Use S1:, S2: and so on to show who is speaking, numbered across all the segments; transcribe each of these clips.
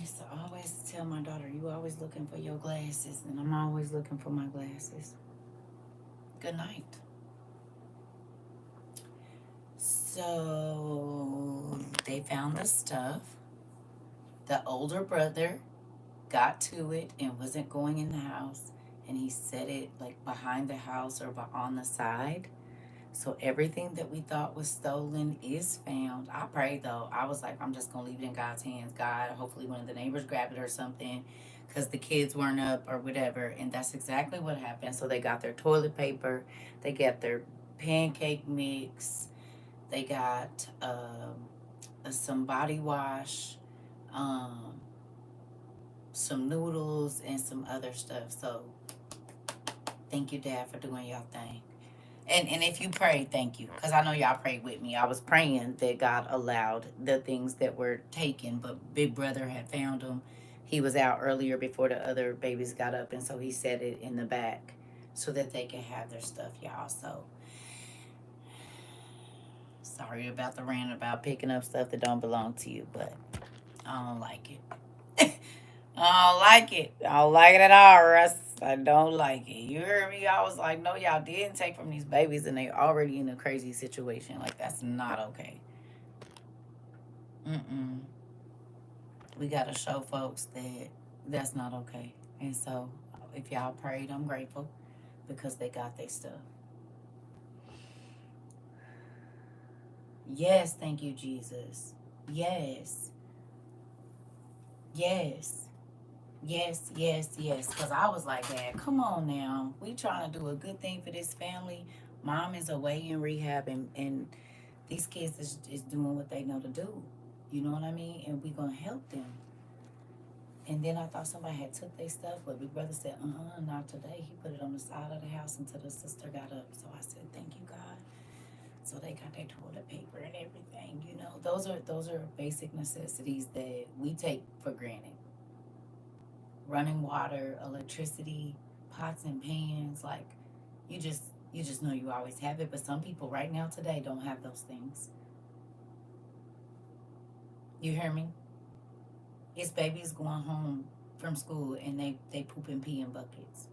S1: used to always tell my daughter, you always looking for your glasses, and I'm always looking for my glasses. Good night. So they found the stuff. The older brother got to it and wasn't going in the house, and he set it like behind the house or on the side. So everything that we thought was stolen is found. I prayed though. I was like, I'm just gonna leave it in God's hands. God, hopefully one of the neighbors grabbed it or something, because the kids weren't up or whatever. And that's exactly what happened. So they got their toilet paper, they got their pancake mix, they got some body wash, um, some noodles, and some other stuff. So thank you, Dad, for doing your thing. And if you pray, thank you, because I know y'all prayed with me. I was praying that God allowed the things that were taken, but Big Brother had found them. He was out earlier before the other babies got up, and so he set it in the back so that they could have their stuff, y'all. So sorry about the rant about picking up stuff that don't belong to you, but I don't like it. I don't like it. I don't like it at all, Russ. I don't like it. You heard me? I was like, no, y'all didn't take from these babies, and they already in a crazy situation. Like, that's not okay. Mm-mm. We got to show folks that that's not okay. And so, if y'all prayed, I'm grateful because they got their stuff. Yes, thank you, Jesus. Yes. Yes. Yes, yes, yes. Because I was like, Dad, come on now. We trying to do a good thing for this family. Mom is away in rehab, and these kids is doing what they know to do. You know what I mean? And we going to help them. And then I thought somebody had took their stuff, but Big Brother said, not today. He put it on the side of the house until the sister got up. So I said, thank you, God. So they got their toilet paper and everything. You know, those are basic necessities that we take for granted. Running water, electricity, pots and pans, like you just you just know you always have it, but some people right now today don't have those things. You hear me? It's babies going home from school and they poop and pee in buckets.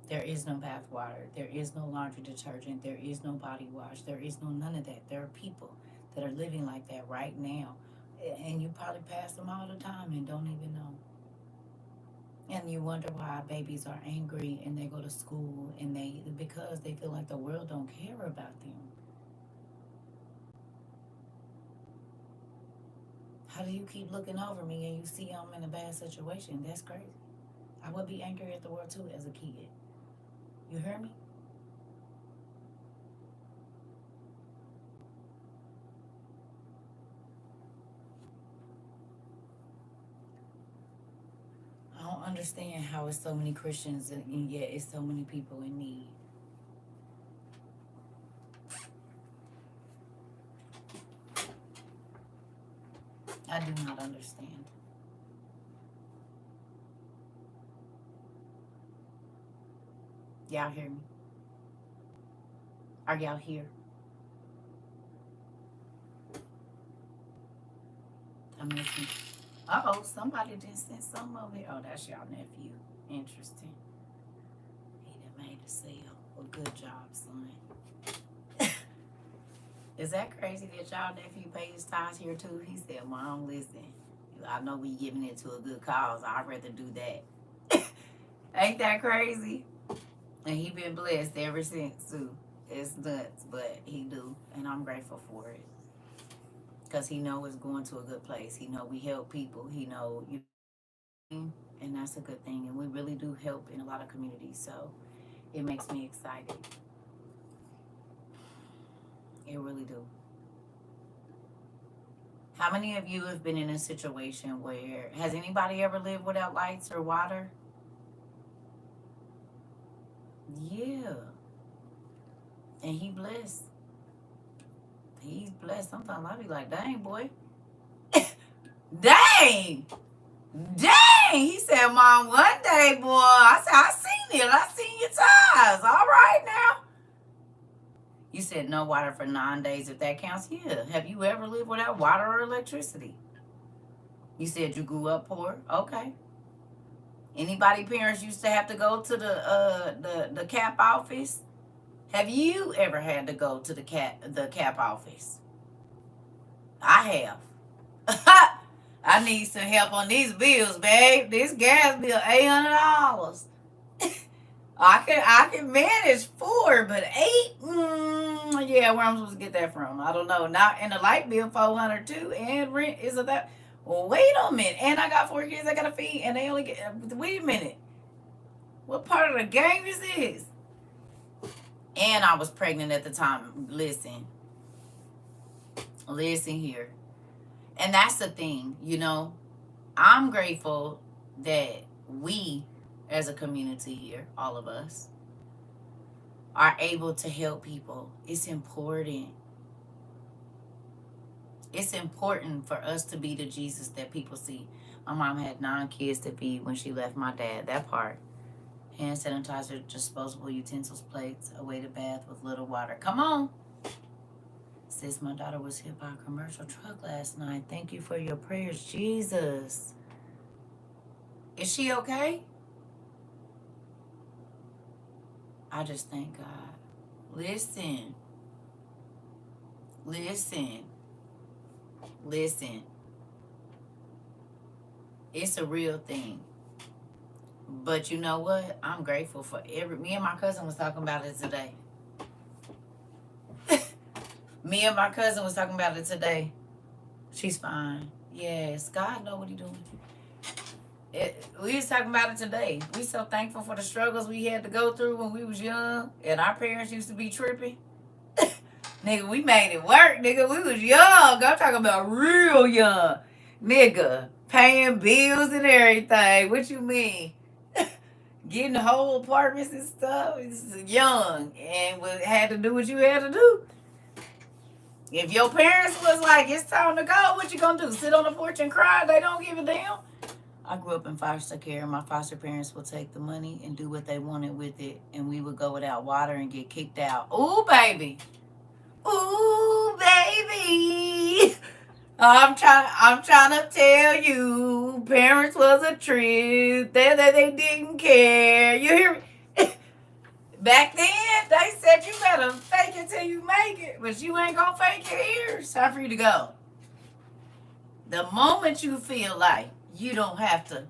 S1: There is no bath water. There is no laundry detergent. There is no body wash. There is no none of that. There are people that are living like that right now. And you probably pass them all the time and don't even know. And you wonder why babies are angry and they go to school and because they feel like the world don't care about them. How do you keep looking over me and you see I'm in a bad situation? That's crazy. I would be angry at the world too as a kid. You hear me? I don't understand how it's so many Christians and yet it's so many people in need. I do not understand. Y'all hear me? Are y'all here? I'm listening. Uh-oh, somebody just sent something over here. Oh, that's y'all nephew. Interesting. He done made a sale. Well, good job, son. Is that crazy that y'all nephew paid his tithes here too? He said, Mom, listen, I know we giving it to a good cause. I'd rather do that. Ain't that crazy? And he been blessed ever since too. It's nuts, but he do. And I'm grateful for it. Because he know it's going to a good place. He know we help people. He know you, and that's a good thing. And we really do help in a lot of communities. So it makes me excited. It really do. How many of you have been in a situation where has anybody ever lived without lights or water? Yeah. And he blessed. He's blessed. Sometimes I be like, dang, boy. Dang. Dang. He said, Mom, one day, boy. I said, I seen it. I seen your ties. All right now. You said no water for 9 days, if that counts. Yeah. Have you ever lived without water or electricity? You said you grew up poor? Okay. Anybody parents used to have to go to the CAP office? Have you ever had to go to the CAP office? I have. I need some help on these bills, babe. This gas bill, $800. I can manage 4, but 8, yeah, where I'm supposed to get that from? I don't know. Now, and the light bill $400 too, and rent isn't that? Well, wait a minute. And I got 4 kids I gotta feed, and they only get. Wait a minute. What part of the game is this? And I was pregnant at the time. Listen here, and that's the thing. I'm grateful that we, as a community here, all of us, are able to help people. It's important. It's important for us to be the Jesus that people see. My mom had 9 kids to feed when she left my dad. That part. Hand sanitizer, disposable utensils, plates, a weighted bath with little water. Come on. Sis, my daughter was hit by a commercial truck last night. Thank you for your prayers, Jesus. Is she okay? I just thank God. Listen. It's a real thing. But you know what? I'm grateful for me and my cousin was talking about it today. Me and my cousin was talking about it today. She's fine. Yes, God know what he doing. We was talking about it today. We so thankful for the struggles we had to go through when we was young, and our parents used to be tripping. Nigga, we made it work, nigga. We was young. I'm talking about real young. Nigga, paying bills and everything. What you mean? Getting the whole apartments and stuff. It's young, and had to do what you had to do. If your parents was like, it's time to go, what you gonna do? Sit on the porch and cry? They don't give a damn. I grew up in foster care. My foster parents would take the money and do what they wanted with it, and we would go without water and get kicked out. Ooh, baby. Ooh, baby. I'm trying to tell you, parents was a trip. They didn't care. You hear me? Back then, they said you better fake it till you make it, but you ain't gonna fake it here. It's time for you to go. The moment you feel like you don't have to,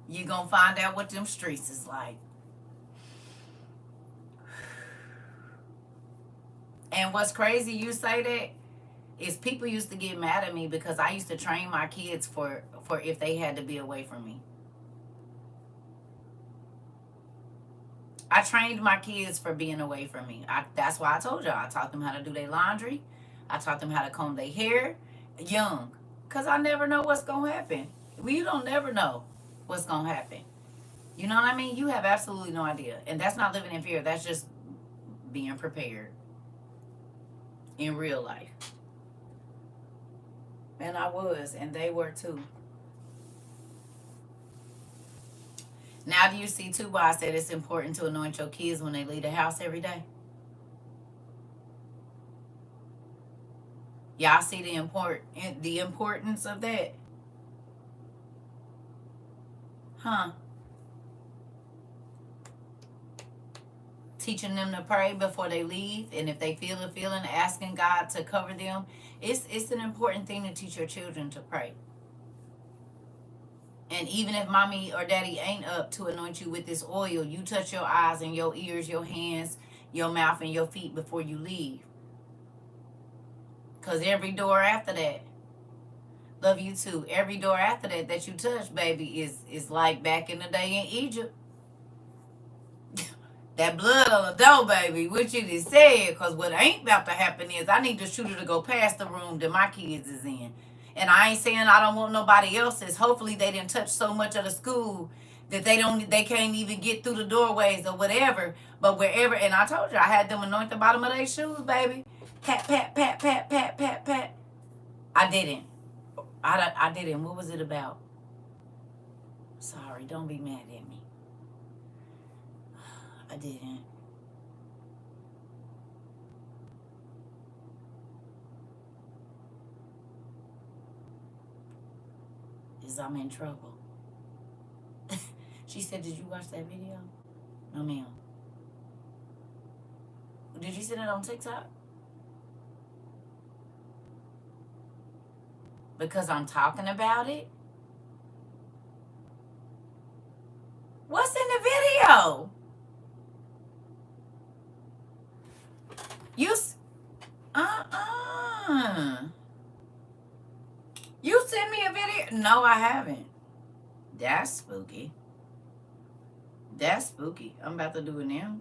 S1: you gonna find out what them streets is like. And what's crazy, you say that, is people used to get mad at me because I used to train my kids for if they had to be away from me. I trained my kids for being away from me. That's why I told y'all. I taught them how to do their laundry. I taught them how to comb their hair young. Because I never know what's going to happen. You don't never know what's going to happen. You know what I mean? You have absolutely no idea. And that's not living in fear. That's just being prepared in real life. And I was, and they were too. Now do you see too why I said it's important to anoint your kids when they leave the house every day? Y'all see the importance of that? Huh? Teaching them to pray before they leave, and if they feel a feeling, asking God to cover them. It's an important thing to teach your children to pray. And even if mommy or daddy ain't up to anoint you with this oil, you touch your eyes and your ears, your hands, your mouth, and your feet before you leave. Because every door after that, love you too, every door after that you touch, baby, is like back in the day in Egypt. That blood on the door, baby, which it is said, because what ain't about to happen is I need the shooter to go past the room that my kids is in. And I ain't saying I don't want nobody else's. Hopefully they didn't touch so much of the school that they can't even get through the doorways or whatever. But wherever, and I told you I had them anoint the bottom of their shoes, baby. Pat, pat, pat, pat, pat, pat, pat. I didn't. I didn't. What was it about? Sorry, don't be mad at me. I didn't. is I'm in trouble. She said, did you watch that video? No, ma'am. Did you send it on TikTok? Because I'm talking about it? What's in the video? You, You sent me a video? No, I haven't. That's spooky. That's spooky. I'm about to do it now.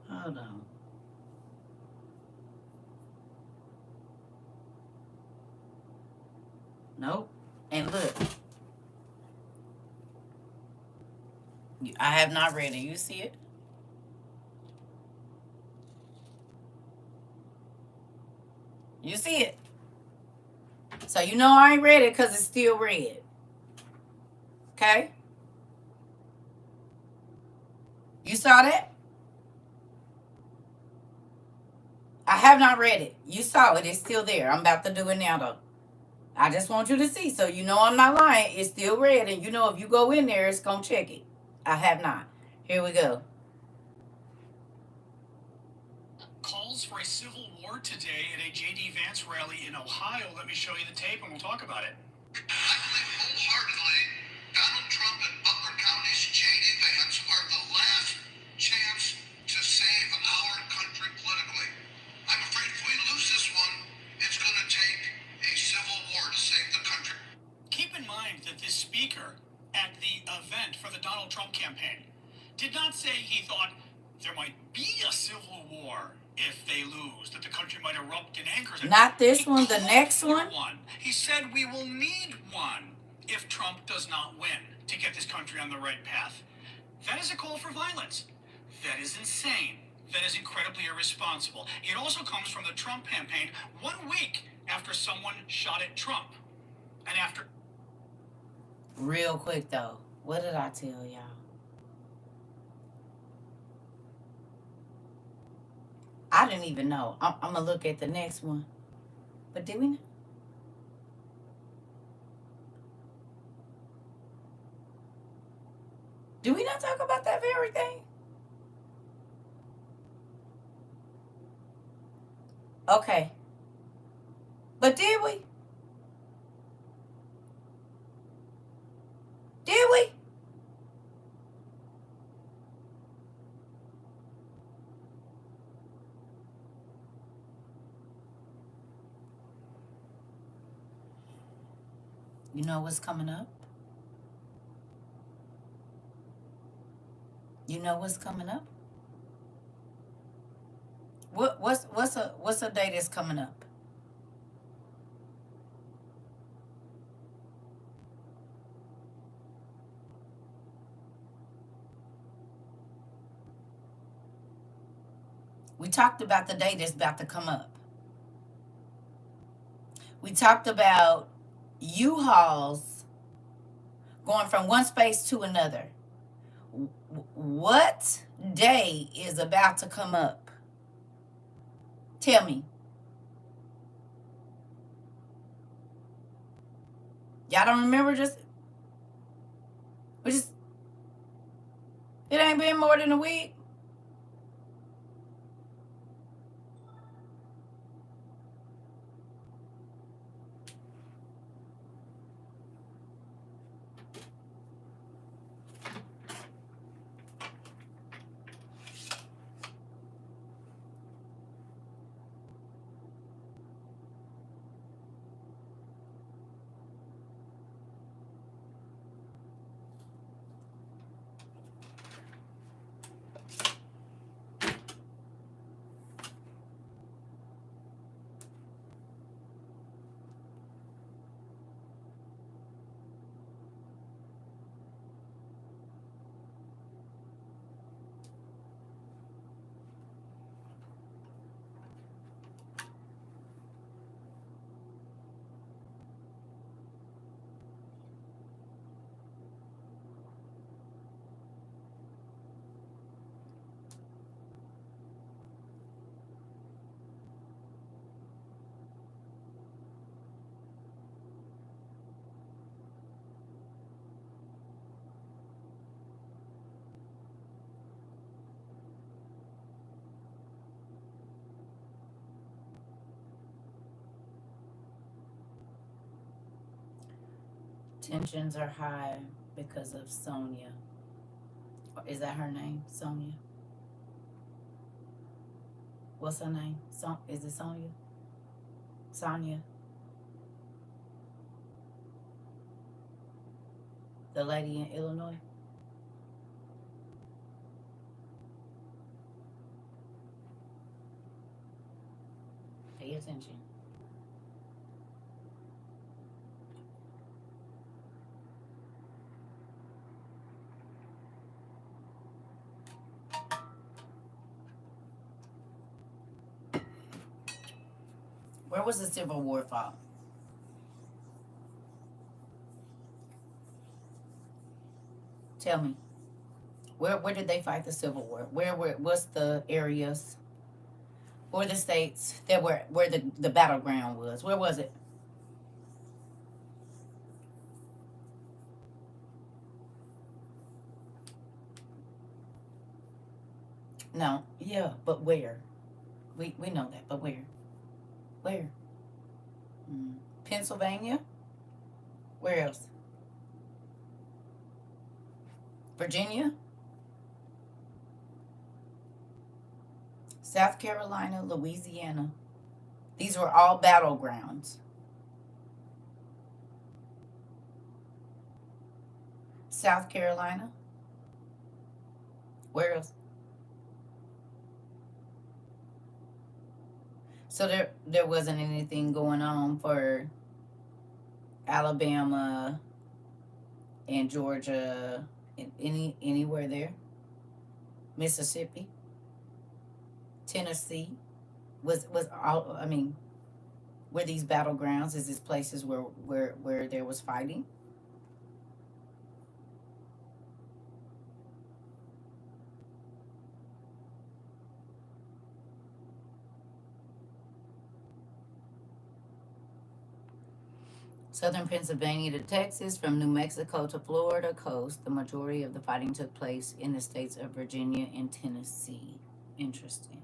S1: Hold on. Nope. And look. I have not read it. You see it? You see it? So you know I ain't read it because it's still red. Okay? You saw that? I have not read it. You saw it. It's still there. I'm about to do it now, though. I just want you to see. So you know I'm not lying. It's still red. And you know if you go in there, it's going to check it. I have not. Here we go.
S2: Calls for a civil war today at a J.D. Vance rally in Ohio. Let me show you the tape and we'll talk about it.
S3: I believe wholeheartedly Donald Trump and Butler County's J.D. Vance are the last chance to save our country politically. I'm afraid if we lose this one, it's going to take a civil war to save the country.
S2: Keep in mind that this speaker at the event for the Donald Trump campaign did not say he thought there might be a civil war if they lose, that the country might erupt in anger.
S1: Not this one, the next one.
S2: He said we will need one if Trump does not win to get this country on the right path. That is a call for violence. That is insane. That is incredibly irresponsible. It also comes from the Trump campaign 1 week after someone shot at Trump. And after...
S1: Real quick, though. What did I tell y'all? I didn't even know. I'm going to look at the next one. But did we know? Do we not talk about that very thing? Okay. But did we? Did we? You know what's coming up? You know what's coming up? What's a day that's coming up? We talked about the day that's about to come up. We talked about U-Hauls going from one space to another. What day is about to come up? Tell me. Y'all don't remember? It ain't been more than a week. Tensions are high because of Sonia. Is that her name? Sonia? What's her name? Is it Sonia? Sonia? The lady in Illinois? Pay attention. Where was the Civil War fought? Tell me. Where did they fight the Civil War? What's the areas or the states that were where the battleground was? Where was it? No. Yeah, but where? We know that, but where? Where? Pennsylvania? Where else? Virginia? South Carolina, Louisiana. These were all battlegrounds. South Carolina? Where else? So there wasn't anything going on for Alabama and Georgia and anywhere there? Mississippi? Tennessee? Was all, I mean, were these battlegrounds? Is this places where there was fighting? Southern Pennsylvania to Texas, from New Mexico to Florida coast, the majority of the fighting took place in the states of Virginia and Tennessee. Interesting.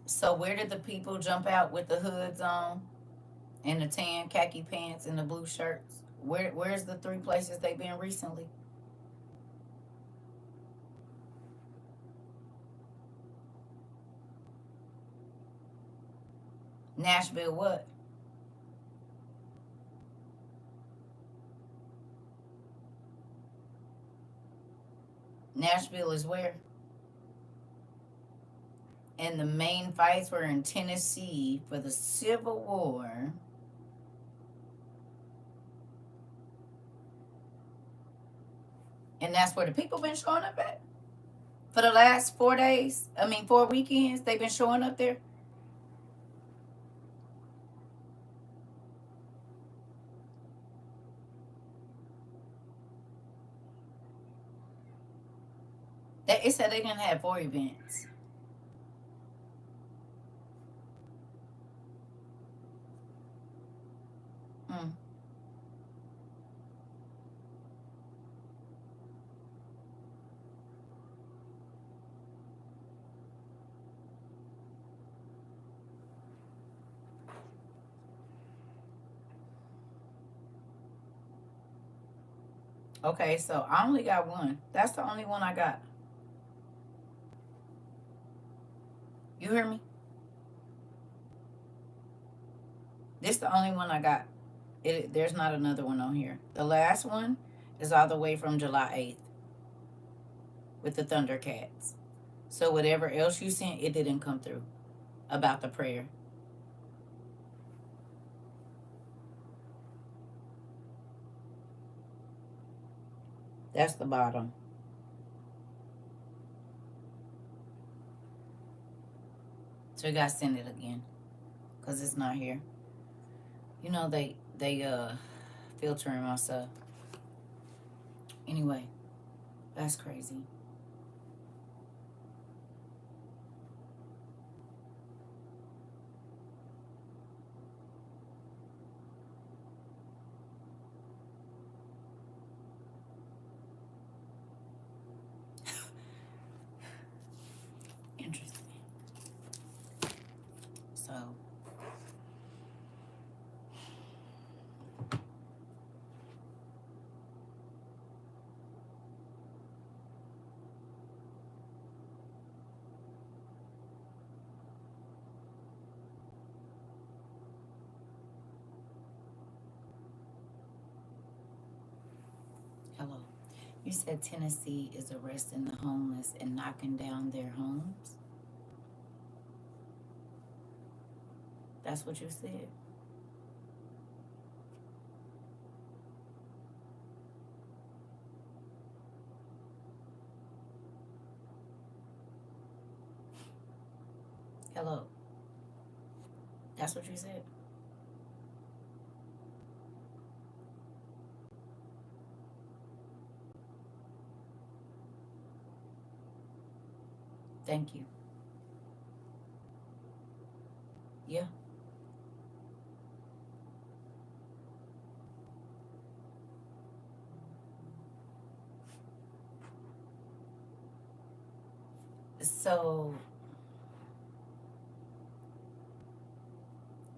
S1: So where did the people jump out with the hoods on and the tan khaki pants and the blue shirts? Where's the three places they've been recently? Nashville what? Nashville is where? And the main fights were in Tennessee for the Civil War. And that's where the people been showing up at? For the last 4 days? 4 weekends, they've been showing up there? It said they didn't have 4 events. Mm. Okay, so I only got one. That's the only one I got. You hear me? This the only one I got. There's not another one on here. The last one is all the way from July 8th with the Thundercats. So whatever else you sent, it didn't come through about the prayer. That's the bottom. So you gotta send it again, cause it's not here. You know they filtering my stuff. Anyway, that's crazy. Interesting. So Hello. You said Tennessee is arresting the homeless and knocking down their homes? That's what you said. Hello. That's what you said. Thank you. Yeah. So,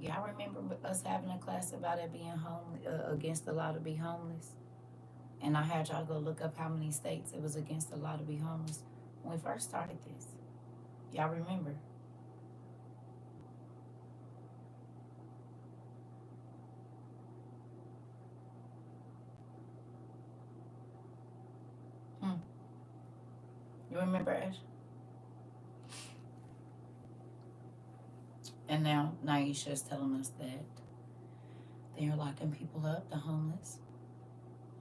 S1: y'all remember us having a class about it being against the law to be homeless? And I had y'all go look up how many states it was against the law to be homeless when we first started this. Y'all remember? Hmm. You remember, Ash? And now Naisha is telling us that they are locking people up, the homeless.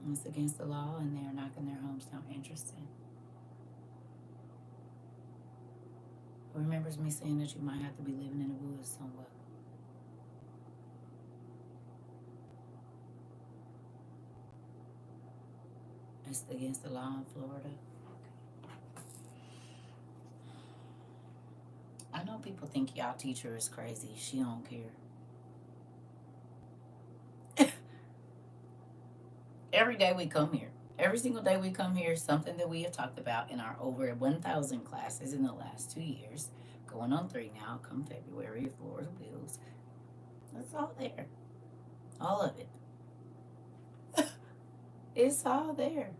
S1: And it's against the law, and they are knocking their homes down. Interesting. Remembers me saying that you might have to be living in the woods somewhere. It's against the law in Florida. I know people think y'all teacher is crazy. She don't care. Every day we come here. Every single day we come here, something that we have talked about in our over 1,000 classes in the last 2 years, going on 3 now, come February, Florida bills. It's all there. All of it. It's all there.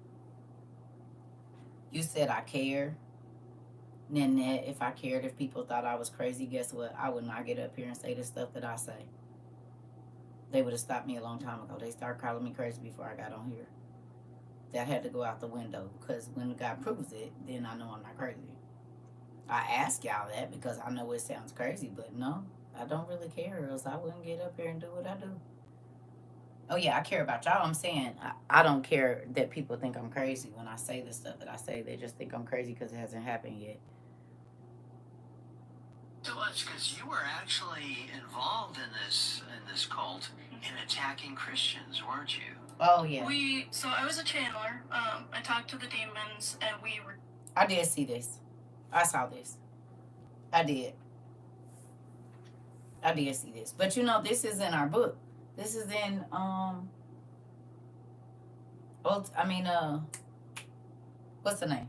S1: You said I care. Nanette, if I cared if people thought I was crazy, guess what? I would not get up here and say the stuff that I say. They would have stopped me a long time ago. They started calling me crazy before I got on here. That had to go out the window, because when God proves it, then I know I'm not crazy. I ask y'all that because I know it sounds crazy, but no, I don't really care, or else I wouldn't get up here and do what I do. Oh yeah, I care about y'all. I'm saying I don't care that people think I'm crazy when I say the stuff that I say. They just think I'm crazy because it hasn't happened yet.
S2: So much because you were actually involved in this cult in attacking Christians, weren't you?
S1: Oh yeah.
S4: So I was a channeler. I talked to the demons, and we were.
S1: I did see this. I saw this. I did see this. But you know, this is in our book. This is in what's the name?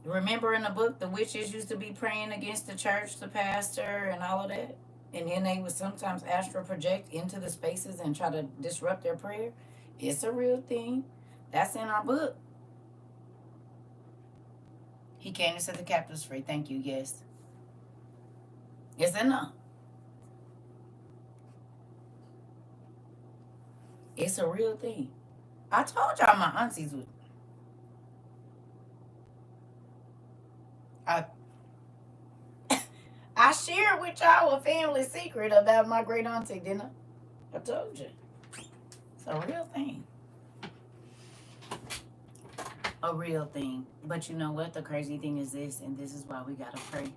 S1: Remember in the book, the witches used to be praying against the church, the pastor, and all of that? And then they would sometimes astral project into the spaces and try to disrupt their prayer. It's a real thing. That's in our book. He came to set the captives free. Thank you. Yes. Yes and no. It's a real thing. I told y'all my aunties would. I shared with y'all a family secret about my great auntie, didn't I? I told you. It's a real thing. A real thing. But you know what? The crazy thing is this, and this is why we gotta pray.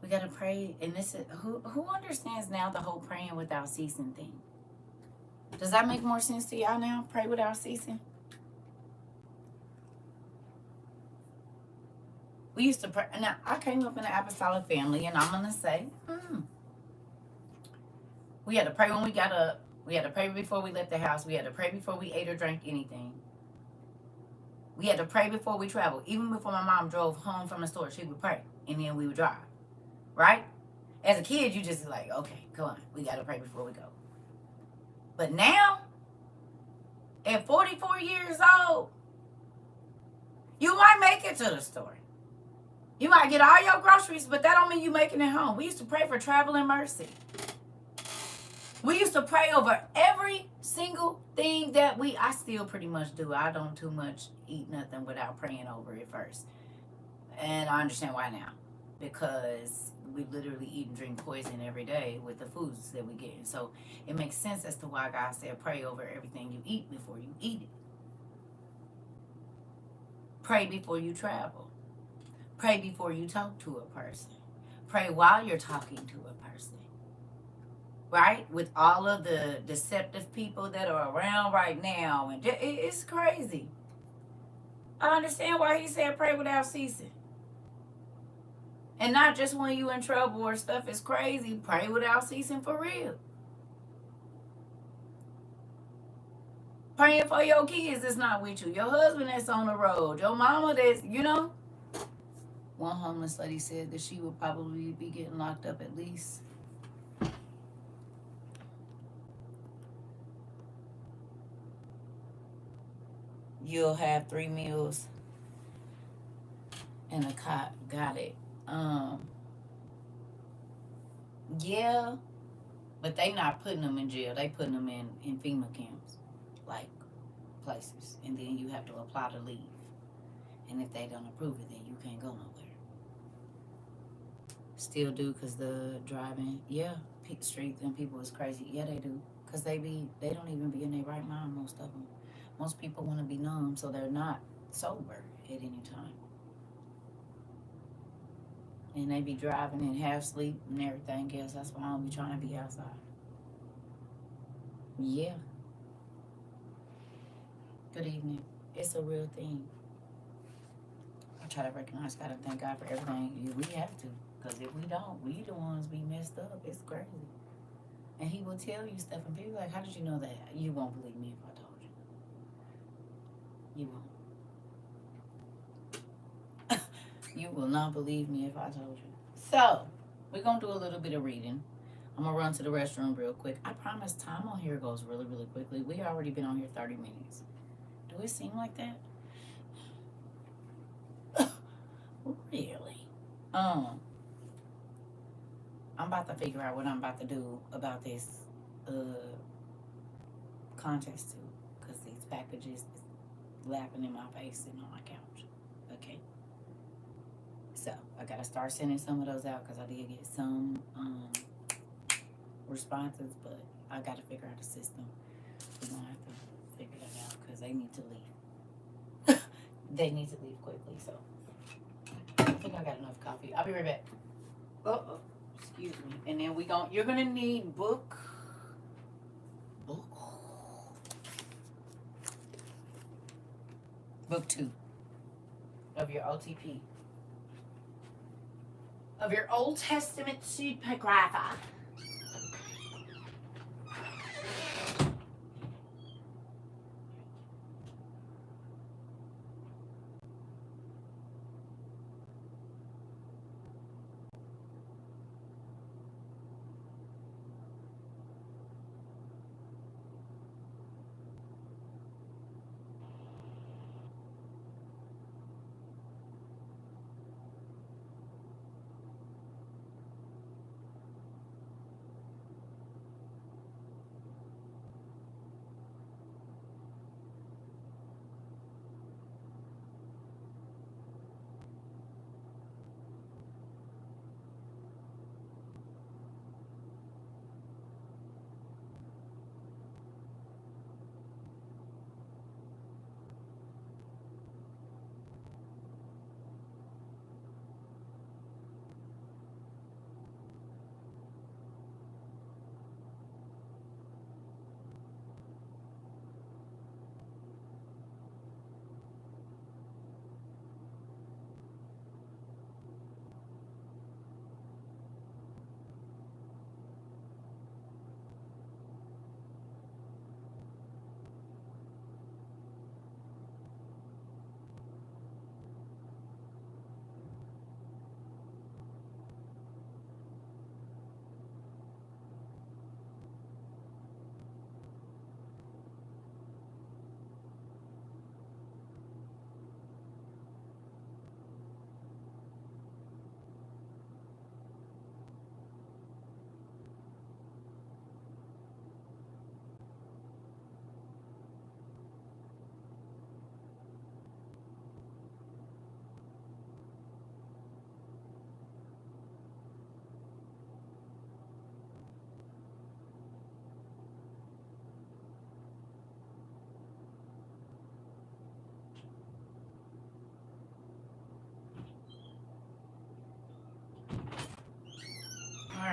S1: We gotta pray, and this is who understands now the whole praying without ceasing thing. Does that make more sense to y'all now? Pray without ceasing. We used to pray. Now I came up in an apostolic family, and I'm gonna say, we had to pray when we got up. We had to pray before we left the house. We had to pray before we ate or drank anything. We had to pray before we traveled. Even before my mom drove home from the store, she would pray, and then we would drive. Right? As a kid, you just like, okay, come on, we got to pray before we go. But now, at 44 years old. You might make it to the store. You might get all your groceries, but that don't mean you making it home. We used to pray for travel and mercy. We used to pray over every single thing that I still pretty much do. I don't too much eat nothing without praying over it first. And I understand why now. Because we literally eat and drink poison every day with the foods that we get. And so it makes sense as to why God said pray over everything you eat before you eat it. Pray before you travel. Pray before you talk to a person. Pray while you're talking to a person. Right? With all of the deceptive people that are around right now. And it's crazy. I understand why he said pray without ceasing. And not just when you in trouble or stuff is crazy. Pray without ceasing for real. Praying for your kids that's not with you. Your husband that's on the road. Your mama that's, One homeless lady said that she would probably be getting locked up at least. You'll have 3 meals and a cot. Got it. Yeah, but they not putting them in jail. They putting them in FEMA camps, like places. And then you have to apply to leave. And if they don't approve it, then you can't go nowhere. Still do, because the driving, streets and people is crazy. Yeah, they do. Because they don't even be in their right mind, most of them. Most people want to be numb, so they're not sober at any time. And they be driving in half sleep and everything else. That's why I don't be trying to be outside. Yeah. Good evening. It's a real thing. I try to recognize God and thank God for everything. We have to. Because if we don't, we the ones be messed up. It's crazy. And he will tell you stuff. And people are like, how did you know that? You won't believe me if I told you. You won't. You will not believe me if I told you. So, we're going to do a little bit of reading. I'm going to run to the restroom real quick. I promise time on here goes really, really quickly. We already been on here 30 minutes. Do it seem like that? Really? I'm about to figure out what I'm about to do about this contest too. Because these packages is laughing in my face and on my couch. Okay? So, I got to start sending some of those out because I did get some responses, but I got to figure out the system. We're going to have to figure that out because they need to leave. They need to leave quickly, so I think I got enough coffee. I'll be right back. Oh, excuse me. And then you're going to need book 2 of your OTP. Of your Old Testament Pseudepigrapha.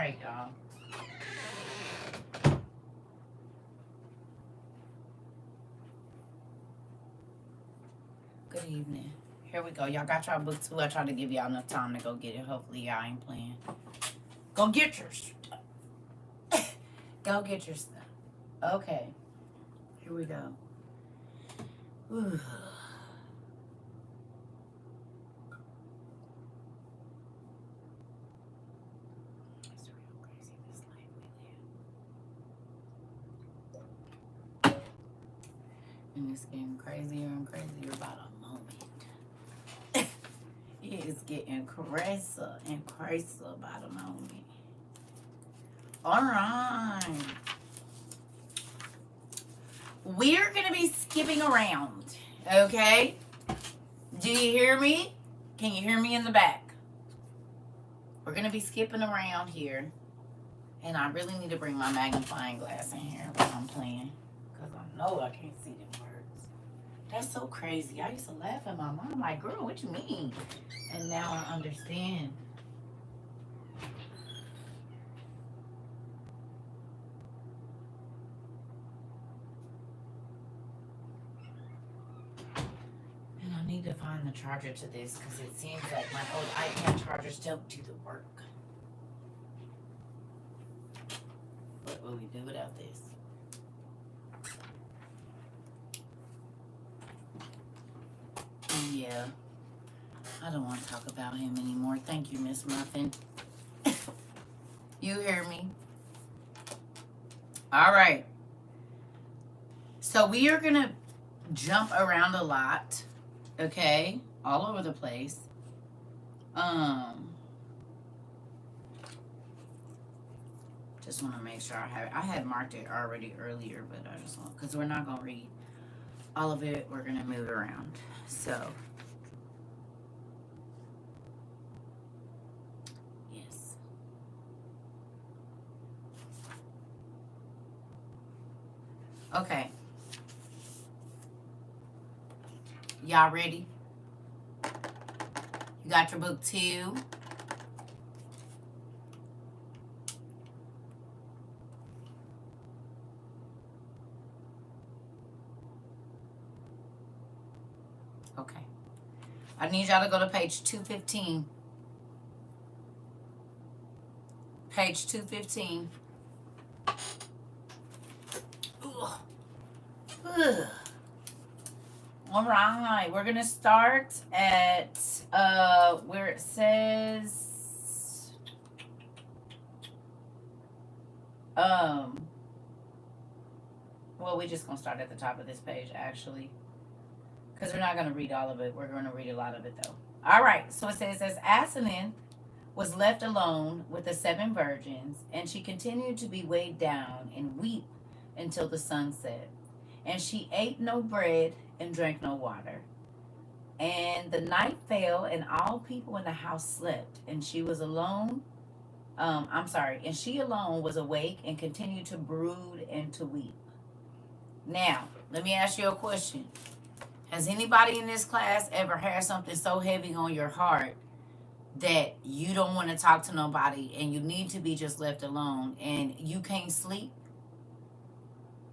S1: right, y'all. Good evening. Here we go. Y'all got y'all book too. I tried to give y'all enough time to go get it. Hopefully y'all ain't playing. Go get your stuff. Go get your stuff. Okay. Here we go. Ooh. It's real crazy, this life we live. And it's getting crazier and crazier by the moment. It is getting crazier and crazier by the moment. All right. We're going to be skipping around, okay? Do you hear me? Can you hear me in the back? We're going to be skipping around here. And I really need to bring my magnifying glass in here while I'm playing. Because I know I can't see them words. That's so crazy. I used to laugh at my mom like, girl, what you mean? And now I understand. And I need to find the charger to this because it seems like my old iPad chargers don't do the work. What will we do without this? Yeah. I don't want to talk about him anymore. Thank you, Miss Muffin. You hear me? All right. So we are going to jump around a lot. Okay? All over the place. Just want to make sure I had marked it already earlier, but I just want, because we're not going to read all of it. We're going to move around. So, yes. Okay. Y'all ready? You got your book too? Okay. I need y'all to go to page 215. Page 215. Ugh. Ugh. All right, we're gonna start at where it says well, we're just gonna start at the top of this page actually, because we're not gonna read all of it. We're gonna read a lot of it though. All right, so it says, as Aseneth was left alone with the 7 virgins, and she continued to be weighed down and weep until the sun set. And she ate no bread and drank no water. And the night fell, and all people in the house slept, and she was alone. And she alone was awake and continued to brood and to weep. Now, let me ask you a question. Has anybody in this class ever had something so heavy on your heart that you don't want to talk to nobody and you need to be just left alone and you can't sleep?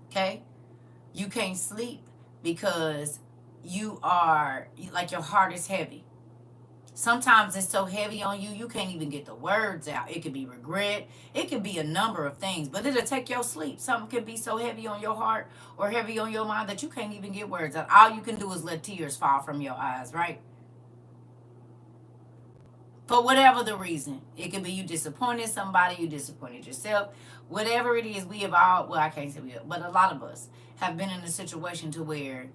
S1: Okay? You can't sleep because you are, like, your heart is heavy. Sometimes it's so heavy on you, you can't even get the words out. It could be regret. It could be a number of things, but it'll take your sleep. Something could be so heavy on your heart or heavy on your mind that you can't even get words out. All you can do is let tears fall from your eyes, right? For whatever the reason. It could be you disappointed somebody, you disappointed yourself. Whatever it is, we have all, well, I can't say we have, but a lot of us have been in a situation to where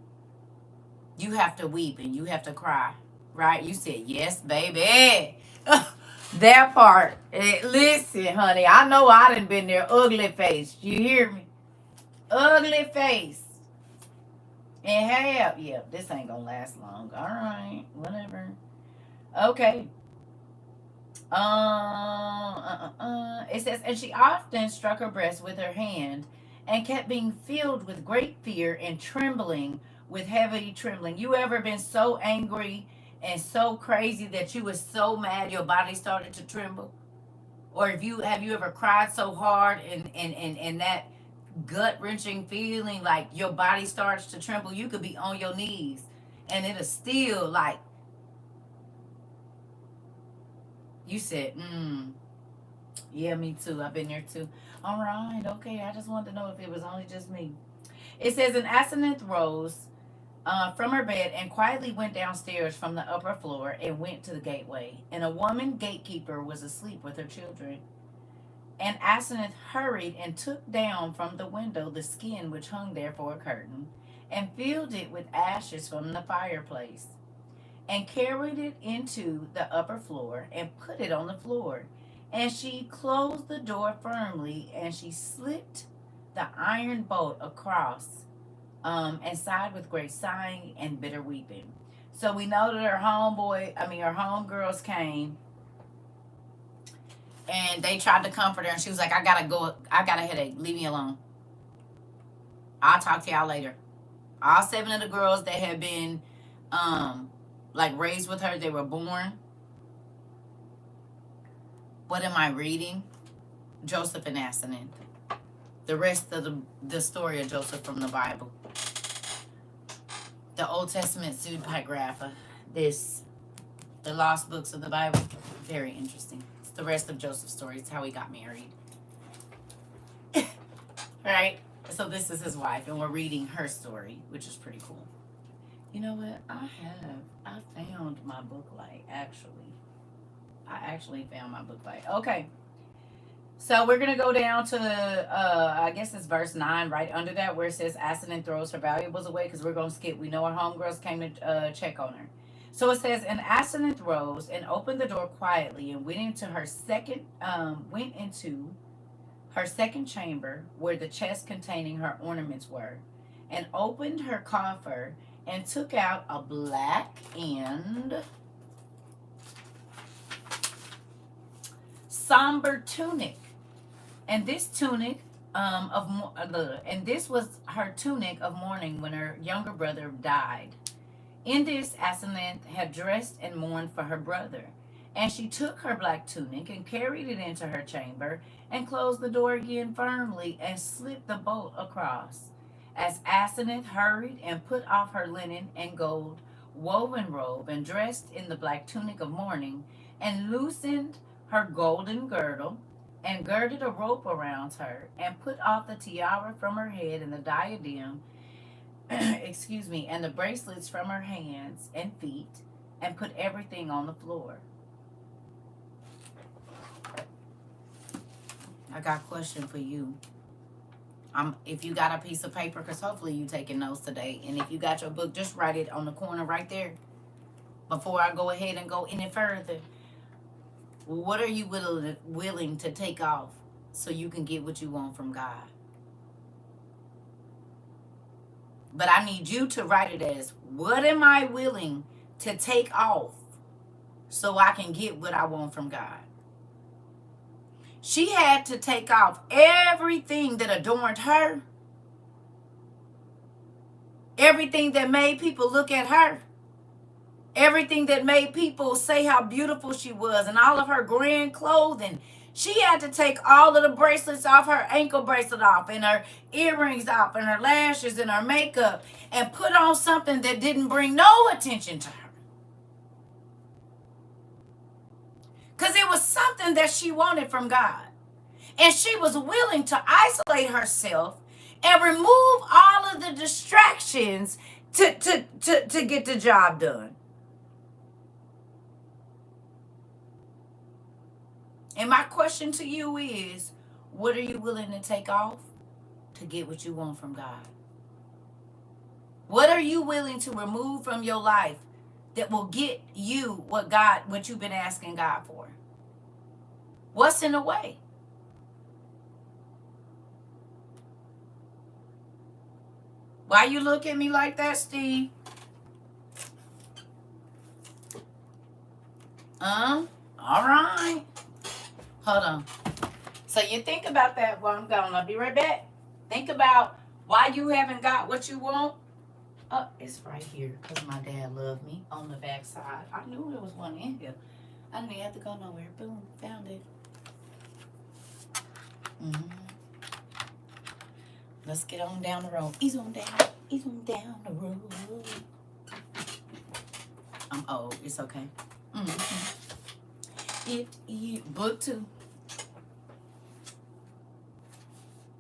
S1: you have to weep and you have to cry, right? You said, yes, baby. That part. Listen, honey, I know I done been there ugly face. You hear me? Ugly face. And have, yeah, this ain't gonna last long. All right, whatever. Okay. It says, and she often struck her breast with her hand and kept being filled with great fear and trembling with heavy trembling. You ever been so angry and so crazy that you was so mad your body started to tremble? Or if you have you ever cried so hard and that gut wrenching feeling like your body starts to tremble, you could be on your knees and it'll still like you said, yeah, me too. I've been there too. All right, okay. I just wanted to know if it was only just me. It says, an Aseneth rose from her bed and quietly went downstairs from the upper floor and went to the gateway. And a woman gatekeeper was asleep with her children. And Aseneth hurried and took down from the window the skin which hung there for a curtain, and filled it with ashes from the fireplace, and carried it into the upper floor, and put it on the floor. And she closed the door firmly, and she slipped the iron bolt across, and sighed with great sighing and bitter weeping. So we know that her homegirls came and they tried to comfort her, and she was like, I gotta go, I got a headache, leave me alone. I'll talk to y'all later. All 7 of the girls that had been like raised with her, they were born. What am I reading? Joseph and Aseneth. The rest of the story of Joseph from the Bible. The Old Testament pseudepigrapha. The lost books of the Bible. Very interesting. It's the rest of Joseph's story. It's how he got married. Right? So this is his wife, and we're reading her story, which is pretty cool. You know what? I found my book light, actually. I actually found my book light. Okay. So we're going to go down to, I guess it's verse 9, right under that, where it says Aseneth throws her valuables away, because we're going to skip. We know our homegirls came to check on her. So it says, and Aseneth rose and opened the door quietly and went into her second chamber, where the chest containing her ornaments were, and opened her coffer and took out a black and somber tunic. And this tunic and this was her tunic of mourning when her younger brother died. In this Aseneth had dressed and mourned for her brother. And she took her black tunic and carried it into her chamber and closed the door again firmly and slipped the bolt across. As Aseneth hurried and put off her linen and gold woven robe and dressed in the black tunic of mourning and loosened her golden girdle and girded a rope around her and put off the tiara from her head and the diadem, and the bracelets from her hands and feet, and put everything on the floor. I got a question for you. If you got a piece of paper, because hopefully you taking notes today, and if you got your book, just write it on the corner right there. Before I go ahead and go any further, what are you willing to take off so you can get what you want from God? But I need you to write it as, what am I willing to take off so I can get what I want from God? She had to take off everything that adorned her, everything that made people look at her, everything that made people say how beautiful she was, and all of her grand clothing. She had to take all of the bracelets off, her ankle bracelet off, and her earrings off, and her lashes, and her makeup, and put on something that didn't bring no attention to her. Because it was something that she wanted from God. And she was willing to isolate herself and remove all of the distractions to get the job done. And my question to you is, what are you willing to take off to get what you want from God? What are you willing to remove from your life that will get you what you've been asking God for? What's in the way? Why you look at me like that, Steve? All right. Hold on. So you think about that while I'm gone. I'll be right back. Think about why you haven't got what you want. Oh, it's right here because my dad loved me on the back side. I knew there was one in here. I didn't have to go nowhere. Boom, found it. Mm-hmm. Let's get on down the road. Ease on down. Ease on down the road. I'm old. It's okay. Mm-hmm. If you book 2,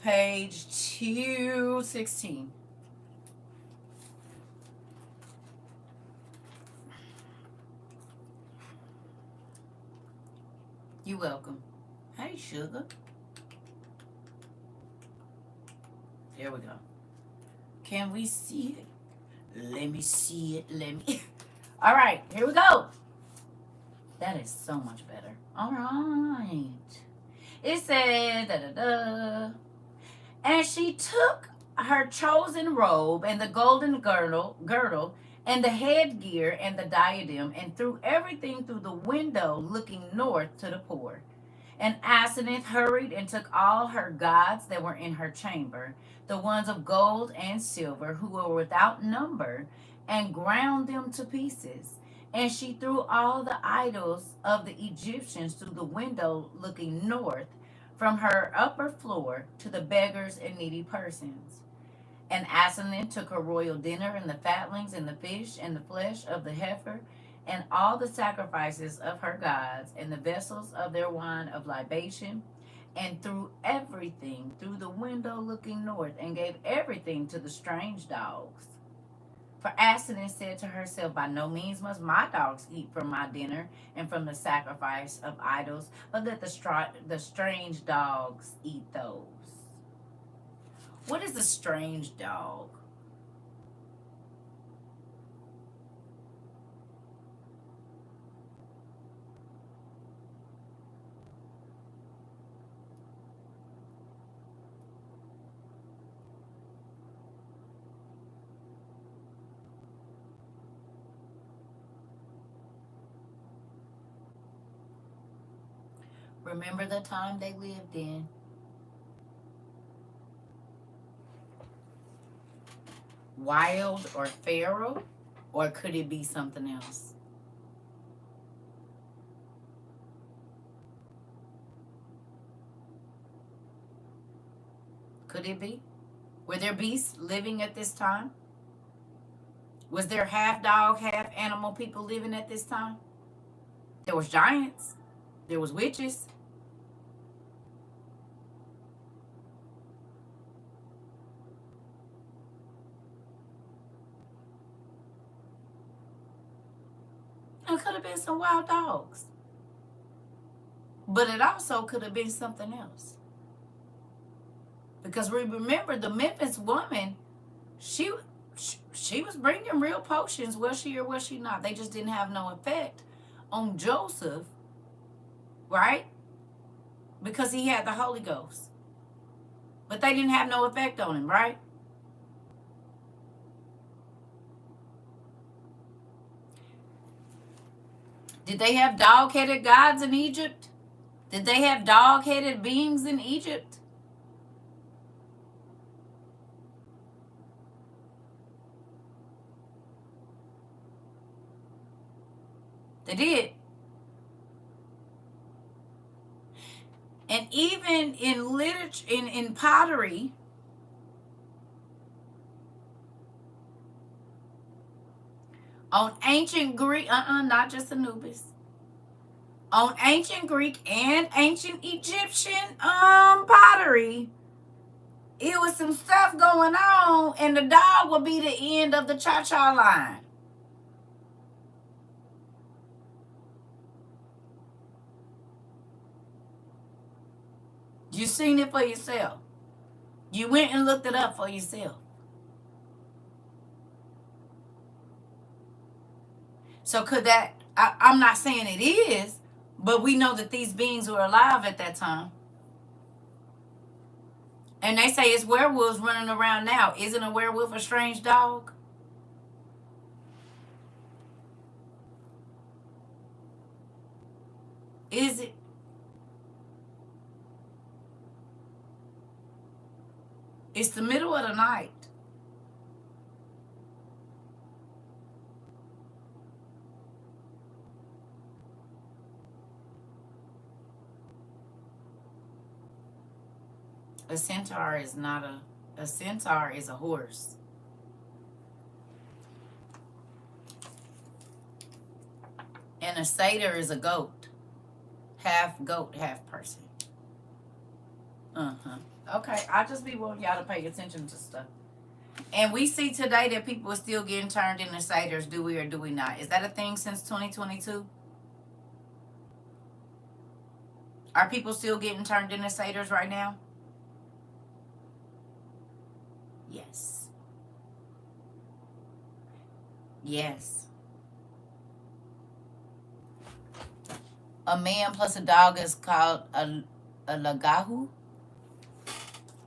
S1: page 216. You're welcome. Hey, sugar. There we go. Can we see it? Let me see it. Let me. All right, here we go. That is so much better. All right. It said, da da da. And she took her chosen robe and the golden girdle and the headgear and the diadem and threw everything through the window looking north to the poor. And Aseneth hurried and took all her gods that were in her chamber, the ones of gold and silver, who were without number, and ground them to pieces. And she threw all the idols of the Egyptians through the window looking north, from her upper floor to the beggars and needy persons. And Aseneth took her royal dinner and the fatlings and the fish and the flesh of the heifer and all the sacrifices of her gods and the vessels of their wine of libation, and threw everything through the window looking north, and gave everything to the strange dogs. For Aseneth said to herself, by no means must my dogs eat from my dinner and from the sacrifice of idols, but let the strange dogs eat those. What is a strange dog? Remember the time they lived in. Wild or feral? Or could it be something else? Could it be? Were there beasts living at this time? Was there half dog, half animal people living at this time? There was giants. There was witches. It could have been some wild dogs. But it also could have been something else. Because we remember the Memphis woman, she she was bringing real potions, was she or was she not? They just didn't have no effect on Joseph, right? Because he had the Holy Ghost. But they didn't have no effect on him, right? Did they have dog-headed gods in Egypt? Did they have dog-headed beings in Egypt? They did. And even in literature, in pottery, on ancient Greek, not just Anubis, on ancient Greek and ancient Egyptian pottery, it was some stuff going on, and the dog would be the end of the cha-cha line. You seen it for yourself. You went and looked it up for yourself. So could that, I'm not saying it is, but we know that these beings were alive at that time. And they say it's werewolves running around now. Isn't a werewolf a strange dog? Is it? It's the middle of the night. A centaur is not a centaur is a horse. And a satyr is a goat. Half goat, half person. Uh-huh. Okay, I just be wanting y'all to pay attention to stuff. And we see today that people are still getting turned into satyrs, do we or do we not? Is that a thing since 2022? Are people still getting turned into satyrs right now? Yes. Yes. A man plus a dog is called a lagahu?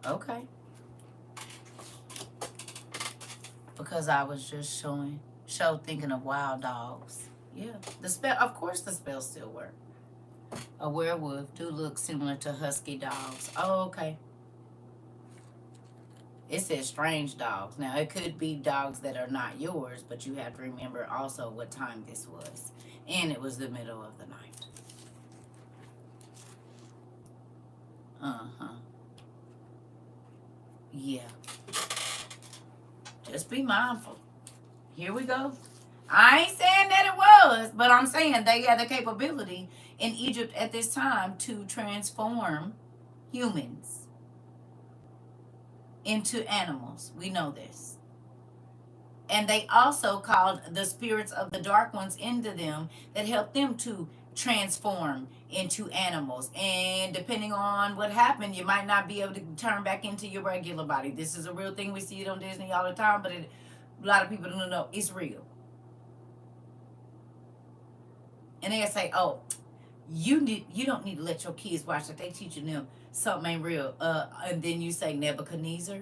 S1: Okay. Because I was just thinking of wild dogs. Yeah. The spell, of course the spells still work. A werewolf do look similar to husky dogs. Oh, okay. It says strange dogs. Now, it could be dogs that are not yours, but you have to remember also what time this was. And it was the middle of the night. Uh-huh. Yeah. Just be mindful. Here we go. I ain't saying that it was, but I'm saying they had the capability in Egypt at this time to transform humans into animals. We know this. And they also called the spirits of the dark ones into them that helped them to transform into animals. And depending on what happened, you might not be able to turn back into your regular body. This is a real thing. We see it on Disney all the time, but a lot of people don't know it's real. And they say, "Oh, you don't need to let your kids watch that. They teaching them something ain't real." And then you say Nebuchadnezzar.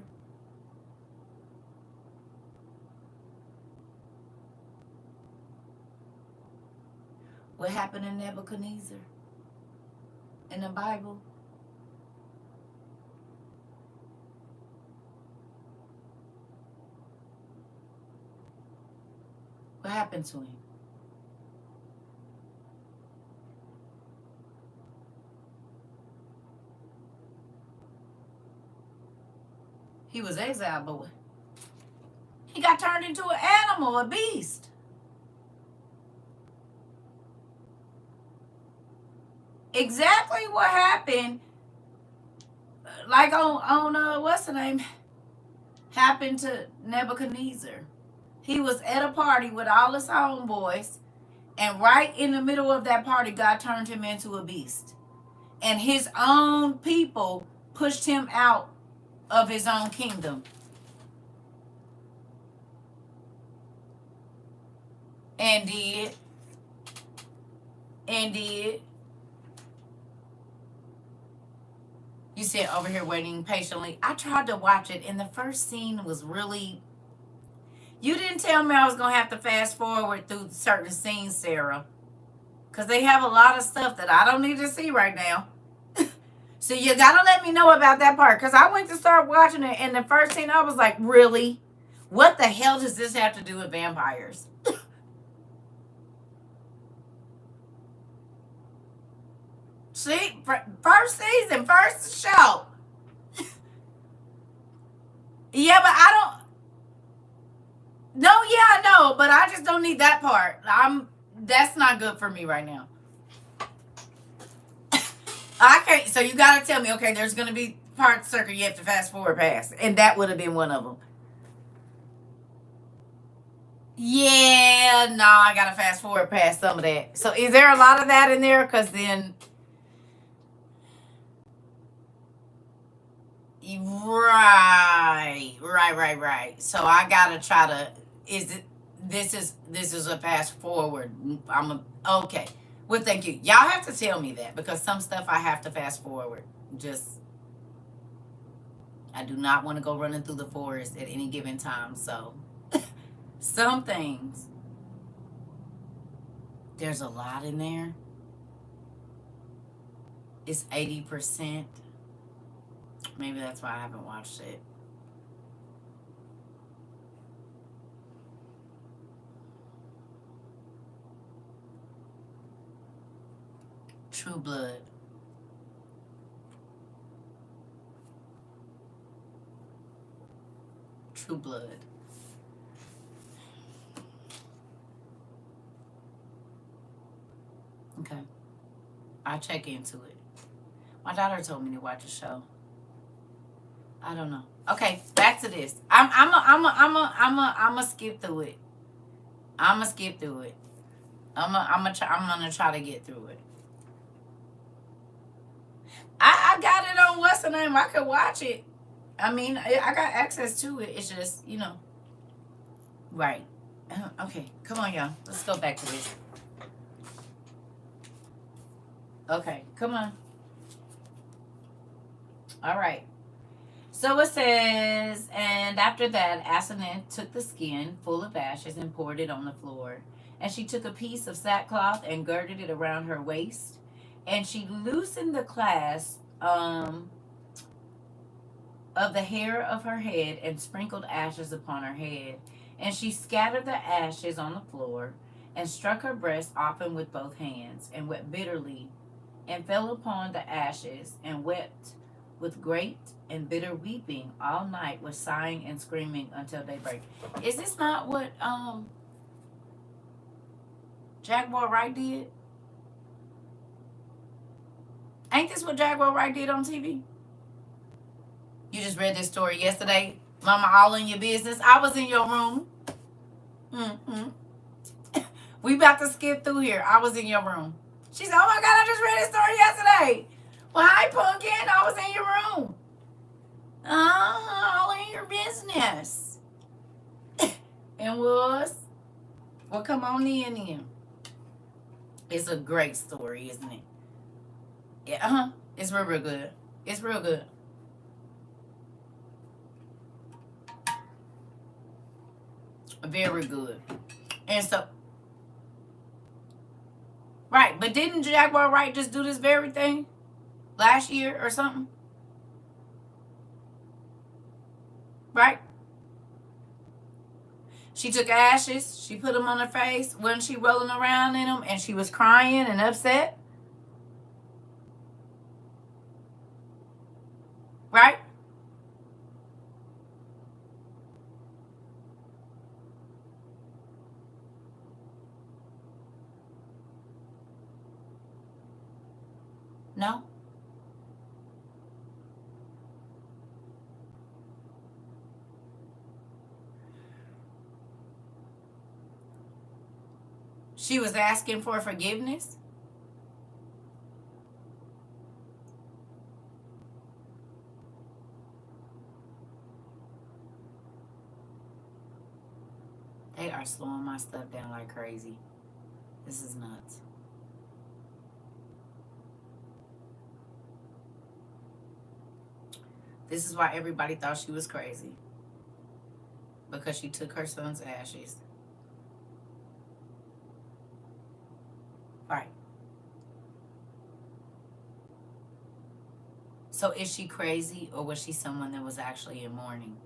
S1: What happened to Nebuchadnezzar in the Bible? What happened to him? He was exiled, but he got turned into an animal, a beast. Exactly what happened, like on what's the name, happened to Nebuchadnezzar. He was at a party with all his homeboys, and right in the middle of that party, God turned him into a beast. And his own people pushed him out of his own kingdom. And did. You said over here waiting patiently. I tried to watch it, and the first scene was really. You didn't tell me I was going to have to fast forward through certain scenes, Sarah. Because they have a lot of stuff that I don't need to see right now. So you got to let me know about that part. Because I went to start watching it, and the first scene I was like, really? What the hell does this have to do with vampires? See? First season, first show. Yeah, but I don't. No, yeah, I know, but I just don't need that part. That's not good for me right now. I can't. So you gotta tell me, okay, there's gonna be parts CERCA you have to fast forward past, and that would have been one of them. Yeah, no, I gotta fast forward past some of that. So is there a lot of that in there? Because then, right. So I gotta try to. This is a fast forward. Okay. Well, thank you. Y'all have to tell me that because some stuff I have to fast forward. I do not want to go running through the forest at any given time. So some things, there's a lot in there. It's 80%. Maybe that's why I haven't watched it. True Blood. True Blood. Okay. I'll check into it. My daughter told me to watch a show. I don't know. Okay, back to this. I'm a skip through it. I'm gonna skip through it. I'm gonna try to get through it. I got it on what's the name. I could watch it. I mean, I got access to it. It's just, you know. Right. Okay, come on, y'all. Let's go back to this. Okay, come on. All right. So it says, and after that, Aseneth took the skin full of ashes and poured it on the floor. And she took a piece of sackcloth and girded it around her waist. And she loosened the clasp of the hair of her head and sprinkled ashes upon her head. And she scattered the ashes on the floor and struck her breast often with both hands and wept bitterly and fell upon the ashes and wept with great and bitter weeping all night with sighing and screaming until daybreak. Is this not what Jaguar Wright did? Ain't this what Jaguar Wright did on TV? You just read this story yesterday, Mama, all in your business. I was in your room. We about to skip through here. I was in your room. She said, oh my God, I just read this story yesterday. Well, hi, Pumpkin. I was in your room. All in your business. And was. Well, come on in. It's a great story, isn't it? Yeah, It's real, real good. It's real good. Very good. And so, right, but didn't Jaguar Wright just do this very thing last year or something? Right? She took ashes, she put them on her face, wasn't she rolling around in them, and she was crying and upset? Right? No? She was asking for forgiveness? They are slowing my stuff down like crazy. This is nuts. This is why everybody thought she was crazy. Because she took her son's ashes. Right. So is she crazy, or was she someone that was actually in mourning?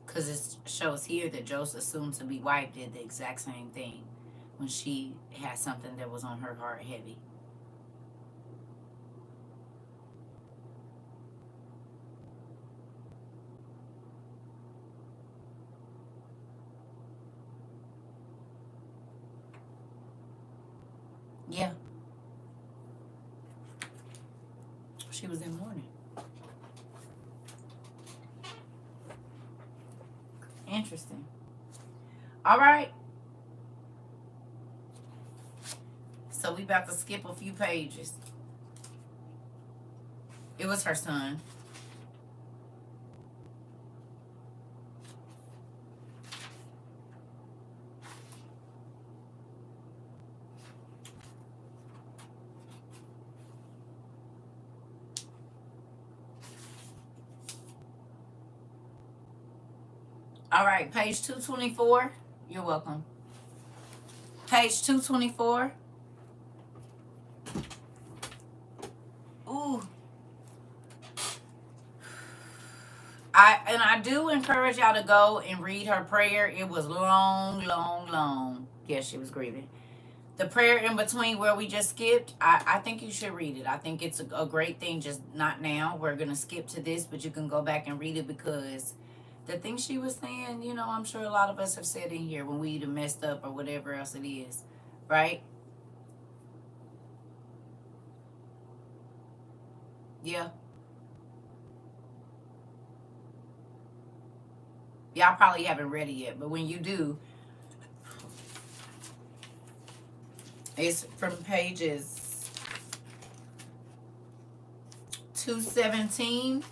S1: Because it shows here that Joseph, soon to be wife, did the exact same thing when she had something that was on her heart heavy. Yeah. She was in mourning. Interesting. All right. So we about to skip a few pages. It was her son. All right, page 224. You're welcome. Page 224. Ooh. I do encourage y'all to go and read her prayer. It was long, long, long. Yes, she was grieving. The prayer in between where we just skipped, I think you should read it. I think it's a great thing, just not now. We're going to skip to this, but you can go back and read it because the thing she was saying, you know, I'm sure a lot of us have said in here when we either messed up or whatever else it is, right? Yeah. Y'all probably haven't read it yet, but when you do, it's from pages 217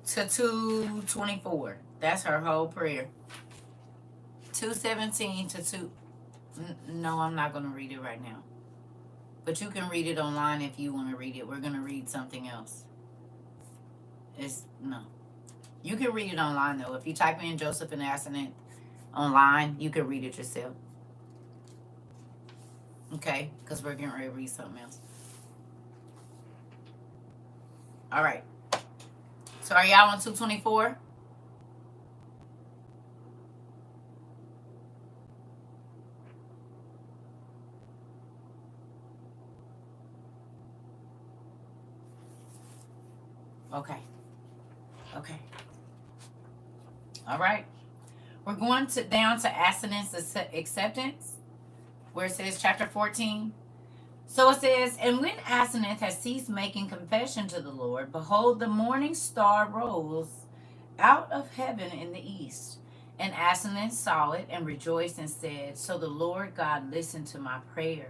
S1: to 224. That's her whole prayer. 217 to 2. No, I'm not going to read it right now. But you can read it online if you want to read it. We're going to read something else. No. You can read it online, though. If you type in Joseph and Aseneth online, you can read it yourself. Okay? Because we're getting ready to read something else. All right. So are y'all on 224? Okay. Okay. All right. We're going down to Aseneth's acceptance, where it says chapter 14. So it says, and when Aseneth had ceased making confession to the Lord, behold, the morning star rose out of heaven in the east. And Aseneth saw it and rejoiced and said, so the Lord God listened to my prayer,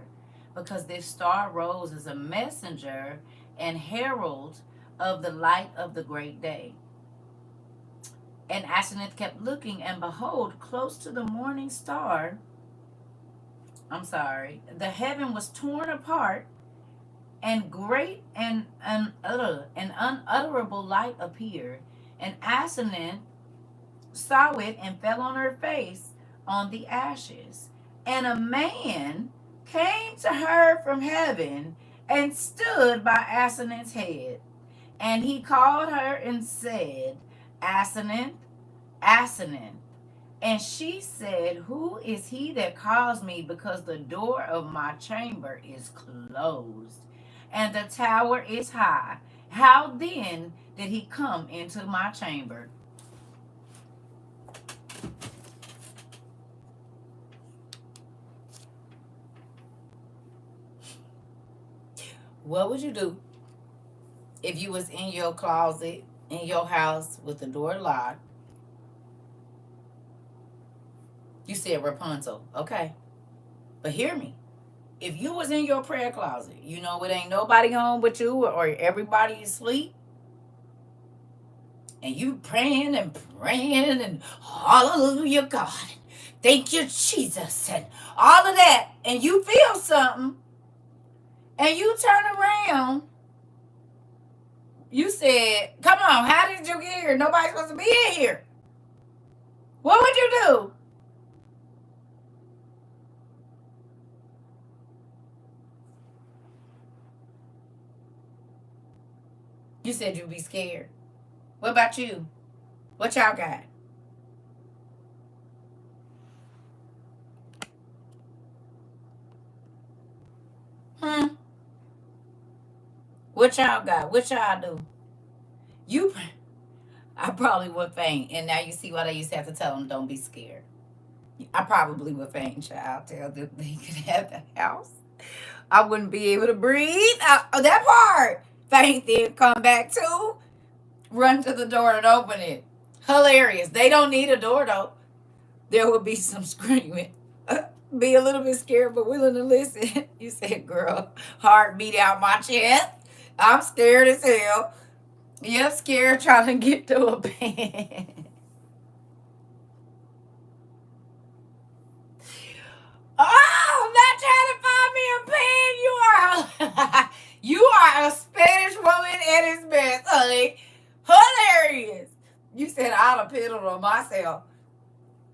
S1: because this star rose as a messenger and herald of the light of the great day. And Aseneth kept looking, and behold, close to the morning star, the heaven was torn apart, and great and unutterable light appeared. And Aseneth saw it and fell on her face on the ashes. And a man came to her from heaven and stood by Aseneth's head. And he called her and said, Aseneth, Aseneth. And she said, who is he that calls me? Because the door of my chamber is closed, and the tower is high. How then did he come into my chamber? What would you do if you was in your closet, in your house, with the door locked? You said Rapunzel. Okay. But hear me. If you was in your prayer closet, you know it ain't nobody home but you, or everybody is asleep, and you praying and hallelujah God, thank you Jesus, and all of that, and you feel something, and you turn around, you said, come on, how did you get here? Nobody's supposed to be in here. What would you do? You said you'd be scared. What about you? What y'all got? What y'all got? What y'all do? I probably would faint. And now you see why they used to have to tell them, don't be scared. I probably would faint, child. Tell them they could have the house. I wouldn't be able to breathe. That part. Faint, then come back to. Run to the door and open it. Hilarious. They don't need a door, though. There would be some screaming. Be a little bit scared, but willing to listen. You said, girl, heart beat out my chest. I'm scared as hell. Yep, scared trying to get to a pen. Oh, I'm not trying to find me a pen. You are a Spanish woman at its best, honey. Hilarious. You said I'd have piddled on myself.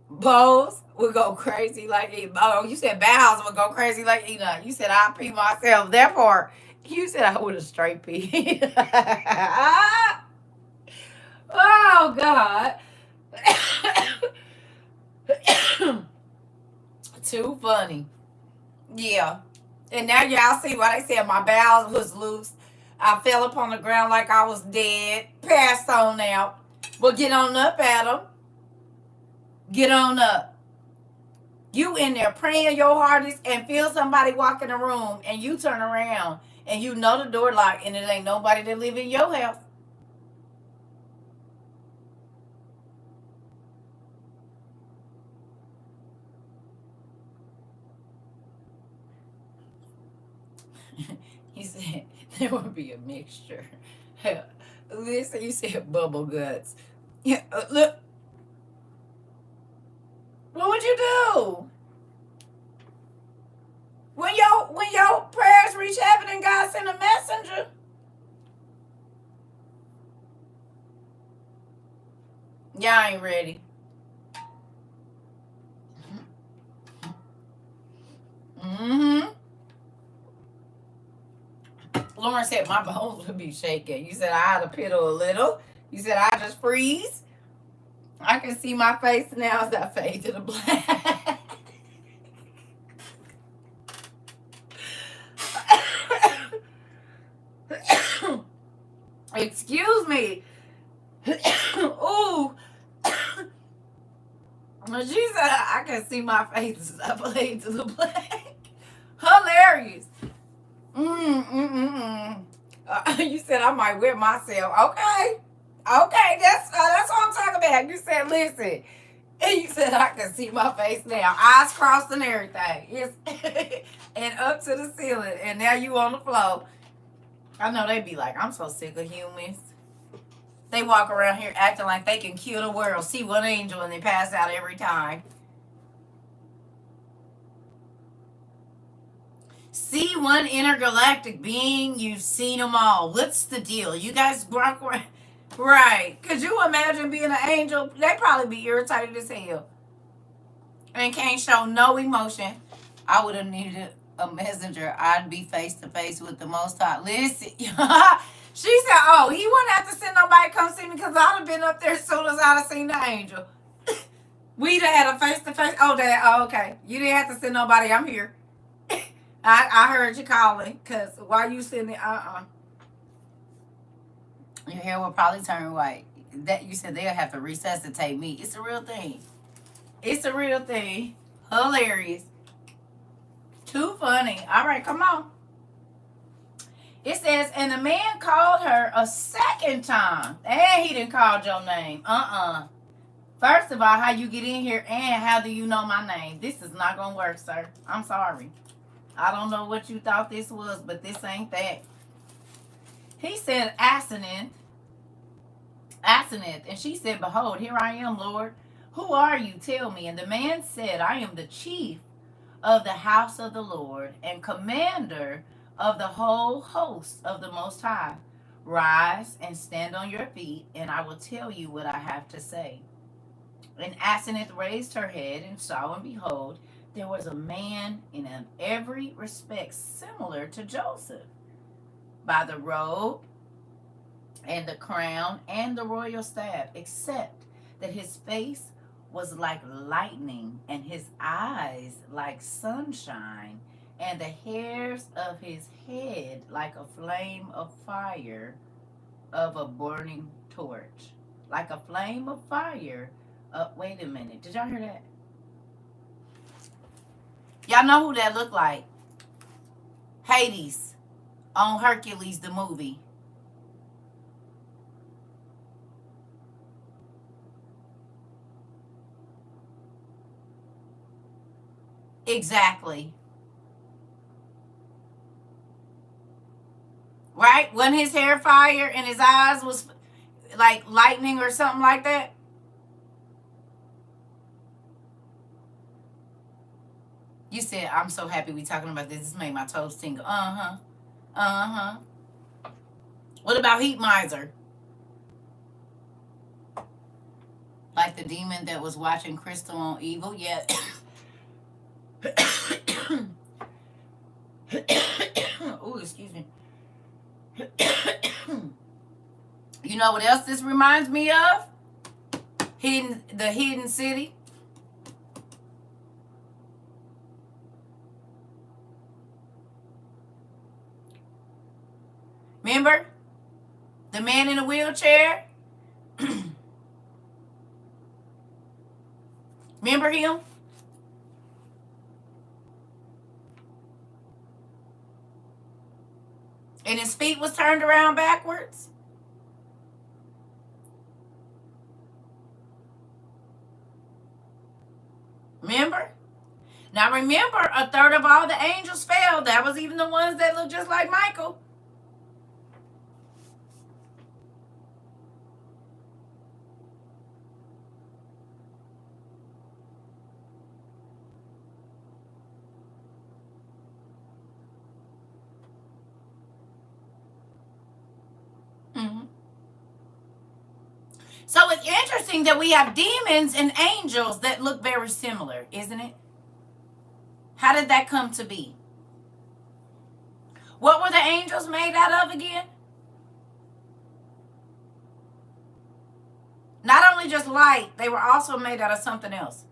S1: Bose would go crazy like you said Bowles would go crazy like Enoch. You said I pee myself. That part. You said I would have straight pee. Oh God. Too funny. Yeah. And now y'all see what I said. My bowels was loose. I fell upon the ground like I was dead. Passed on out. Well, get on up, Adam. Get on up. You in there praying your hardest and feel somebody walk in the room and you turn around and you know the door locked and it ain't nobody that live in your house. He said there would be a mixture. Listen, you said bubble guts. Yeah, look, what would you do? When your prayers reach heaven and God send a messenger? Y'all ain't ready. Mm-hmm. Lauren said my bones would be shaking. You said I had to piddle a little. You said I just freeze. I can see my face now as I fade to the black. Excuse me. Ooh. She said I can see my face as I fade to the black. Hilarious. You said I might whip myself. Okay. Okay, that's what I'm talking about. You said, listen. And you said I can see my face now. Eyes crossed and everything. Yes. And up to the ceiling. And now you on the floor. I know they be like, I'm so sick of humans. They walk around here acting like they can kill the world. See one angel and they pass out every time. See one intergalactic being, you've seen them all. What's the deal? You guys walk around. Right. Could you imagine being an angel? They'd probably be irritated as hell. And can't show no emotion. I would have needed a messenger. I'd be face to face with the Most High. Listen. She said, oh, he wouldn't have to send nobody to come see me because I'd have been up there as soon as I'd have seen the angel. We'd have had a face to face. Oh, Dad. Oh, okay. You didn't have to send nobody. I'm here. I heard you calling because why you sending your hair will probably turn white. That you said they'll have to resuscitate me. It's a real thing. It's a real thing. Hilarious. Too funny. All right, come on. It says, and the man called her a second time. And he didn't call your name. First of all, how you get in here and how do you know my name? This is not going to work, sir. I'm sorry. I don't know what you thought this was, but this ain't that. He said, Aseneth. And she said, behold, here I am, Lord. Who are you? Tell me. And the man said, I am the chief of the house of the Lord and commander of the whole host of the Most High. Rise and stand on your feet, and I will tell you what I have to say. And Aseneth raised her head and saw, and behold, there was a man in every respect similar to Joseph, by the robe and the crown and the royal staff, except that his face was like lightning and his eyes like sunshine, and the hairs of his head like a flame of fire of a burning torch. Like a flame of fire. Wait a minute. Did y'all hear that? Y'all know who that looked like? Hades on Hercules, the movie. Exactly. Right? When his hair fire and his eyes was like lightning or something like that. You said, I'm so happy we talking about this. This made my toes tingle. What about Heat Miser? Like the demon that was watching Crystal on Evil? Yeah. Oh, excuse me. You know what else this reminds me of? The Hidden City. Remember? The man in a wheelchair? Remember him? And his feet was turned around backwards? Remember? Now remember, a third of all the angels fell. That was even the ones that looked just like Michael. Mm-hmm. So it's interesting that we have demons and angels that look very similar, isn't it? How did that come to be? What were the angels made out of again? Not only just light, they were also made out of something else.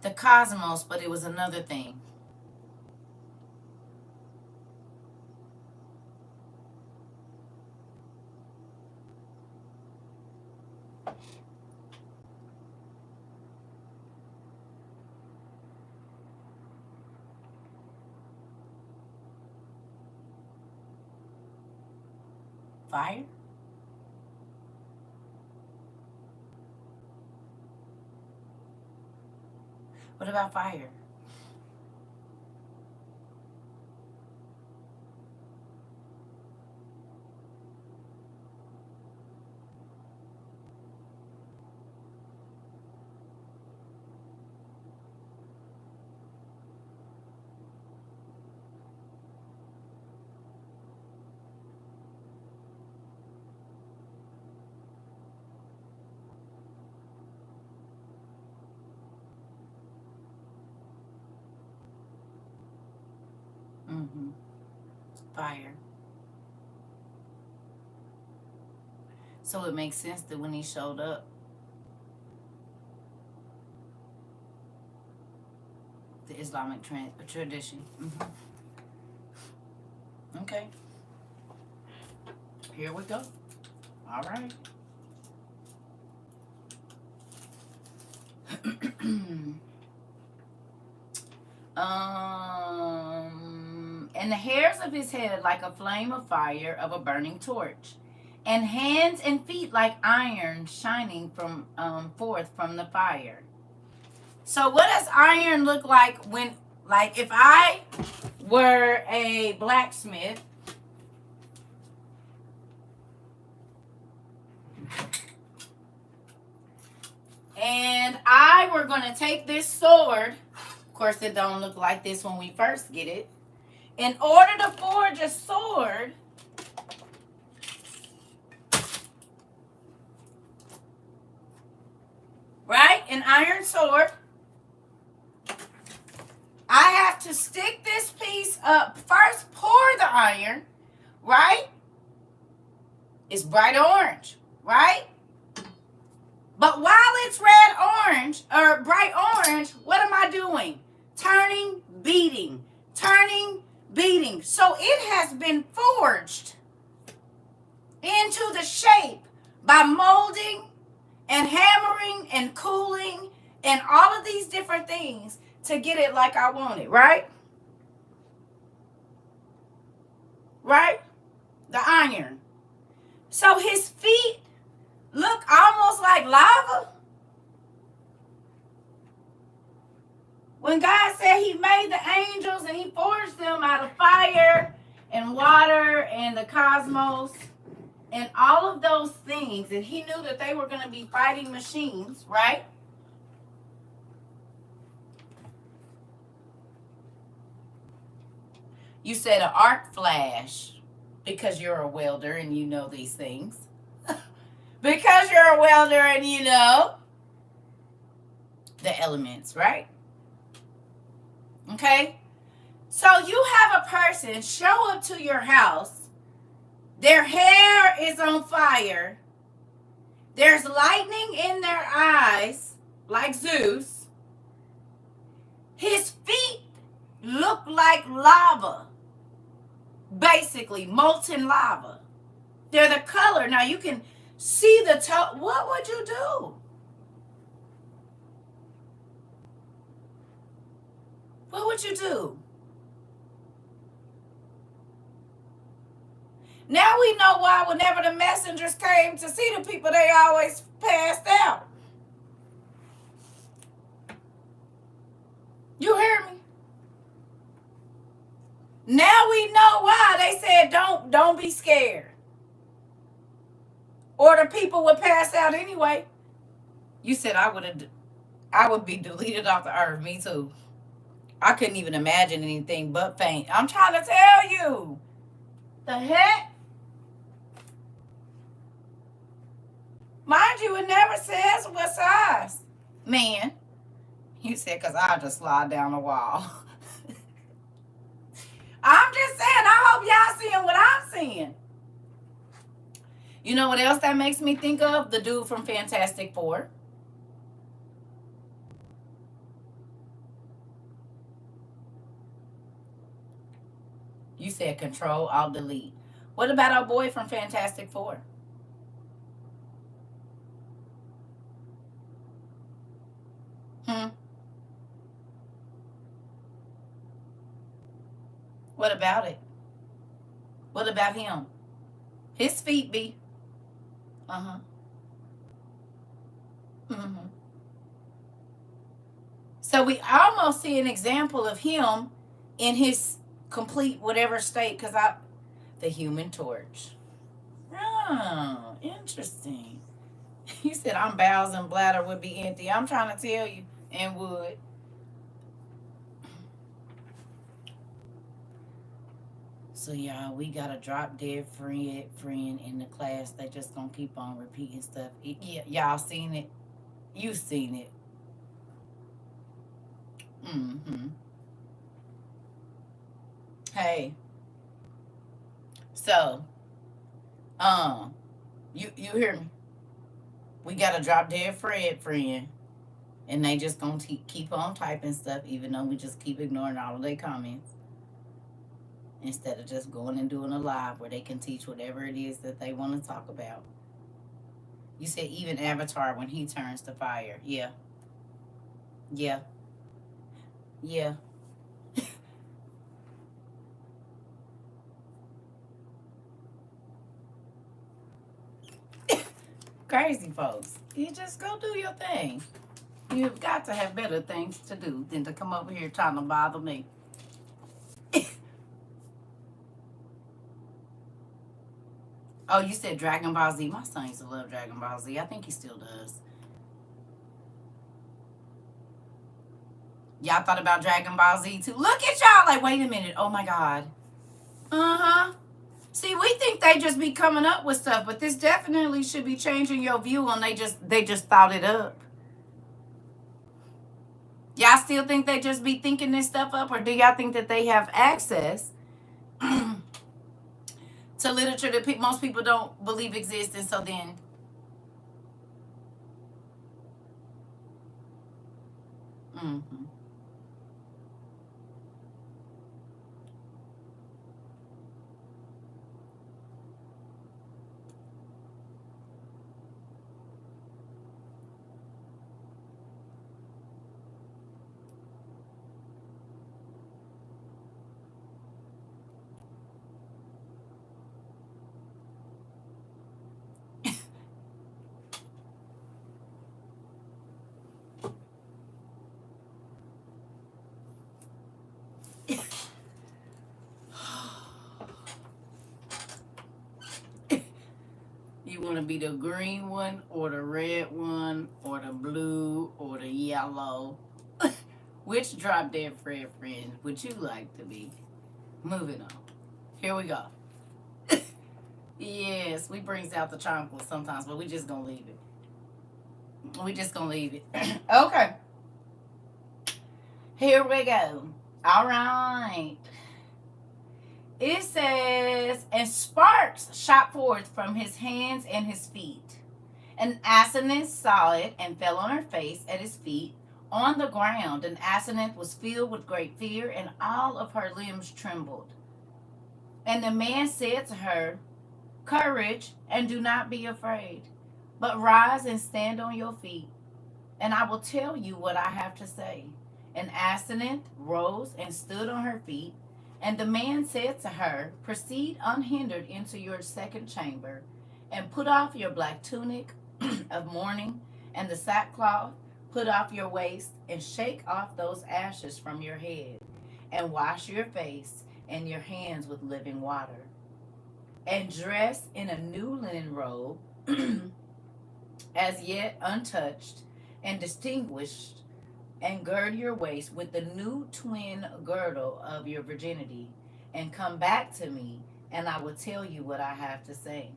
S1: The cosmos, but it was another thing. Fire? What about fire? Mm-hmm. Fire. So it makes sense that when he showed up, the Islamic tradition. Mm-hmm. Okay. Here we go. All right. And the hairs of his head like a flame of fire of a burning torch, and hands and feet like iron shining from forth from the fire. So what does iron look like when, like if I were a blacksmith, and I were going to take this sword, of course it don't look like this when we first get it. In order to forge a sword, right, an iron sword, I have to stick this piece up. First, pour the iron, right? It's bright orange, right? But while it's red orange or bright orange, what am I doing? Turning, beating, turning, beating. So it has been forged into the shape by molding and hammering and cooling and all of these different things to get it like I want it, right? Right? The iron. So his feet look almost like lava. When God said he made the angels and he forged them out of fire and water and the cosmos and all of those things, and he knew that they were going to be fighting machines, right? You said an arc flash because you're a welder and you know these things. Because you're a welder and you know the elements, right? Okay? So you have a person show up to your house. Their hair is on fire. There's lightning in their eyes, like Zeus. His feet look like lava. Basically, molten lava. They're the color. Now you can see the toe. What would you do? What would you do? Now we know why whenever the messengers came to see the people, they always passed out. You hear me? Now we know why they said don't be scared. Or the people would pass out anyway. You said I would be deleted off the earth. Me too. I couldn't even imagine anything but faint. I'm trying to tell you. The heck? Mind you, it never says what size. Man. You said, because I'll just slide down the wall. I'm just saying, I hope y'all seeing what I'm seeing. You know what else that makes me think of? The dude from Fantastic Four. You said Control, Alt, Delete. What about our boy from Fantastic Four? What about it? What about him? His feet be. Uh-huh. Mm-hmm. So we almost see an example of him in his complete whatever state, because the Human Torch. Oh, interesting. You said I'm bowels and bladder would be empty. I'm trying to tell you, and would. So y'all, we got a drop dead friend in the class. They just gonna keep on repeating stuff. Yeah, y'all seen it? You seen it? Mm-hmm. Hey. So, you hear me? We got a drop dead friend, and they just gonna keep on typing stuff, even though we just keep ignoring all of their comments. Instead of just going and doing a live where they can teach whatever it is that they want to talk about. You said even Avatar when he turns to fire. Yeah. Yeah. Yeah. Crazy folks. You just go do your thing. You've got to have better things to do than to come over here trying to bother me. Oh, you said Dragon Ball Z. My son used to love Dragon Ball Z. I think he still does. Y'all thought about Dragon Ball Z too? Look at y'all like, wait a minute. Oh my God. Uh-huh. See, we think they just be coming up with stuff, but this definitely should be changing your view on they just thought it up. Y'all still think they just be thinking this stuff up, or do y'all think that they have access to literature that most people don't believe exists, and so then mm-hmm. You want to be the green one, or the red one, or the blue, or the yellow? Which drop dead friend would you like to be? Moving on. Here we go. Yes, we brings out the chocolate sometimes, but we just gonna leave it. We just gonna leave it. Okay. Here we go. All right. It says, and sparks shot forth from his hands and his feet. And Aseneth saw it and fell on her face at his feet on the ground. And Aseneth was filled with great fear, and all of her limbs trembled. And the man said to her, courage, and do not be afraid, but rise and stand on your feet, and I will tell you what I have to say. And Aseneth rose and stood on her feet. And the man said to her, proceed unhindered into your second chamber, and put off your black tunic of mourning, and the sackcloth, put off your waist, and shake off those ashes from your head, and wash your face and your hands with living water. And dress in a new linen robe, as yet untouched and distinguished, and gird your waist with the new twin girdle of your virginity, and come back to me, and I will tell you what I have to say.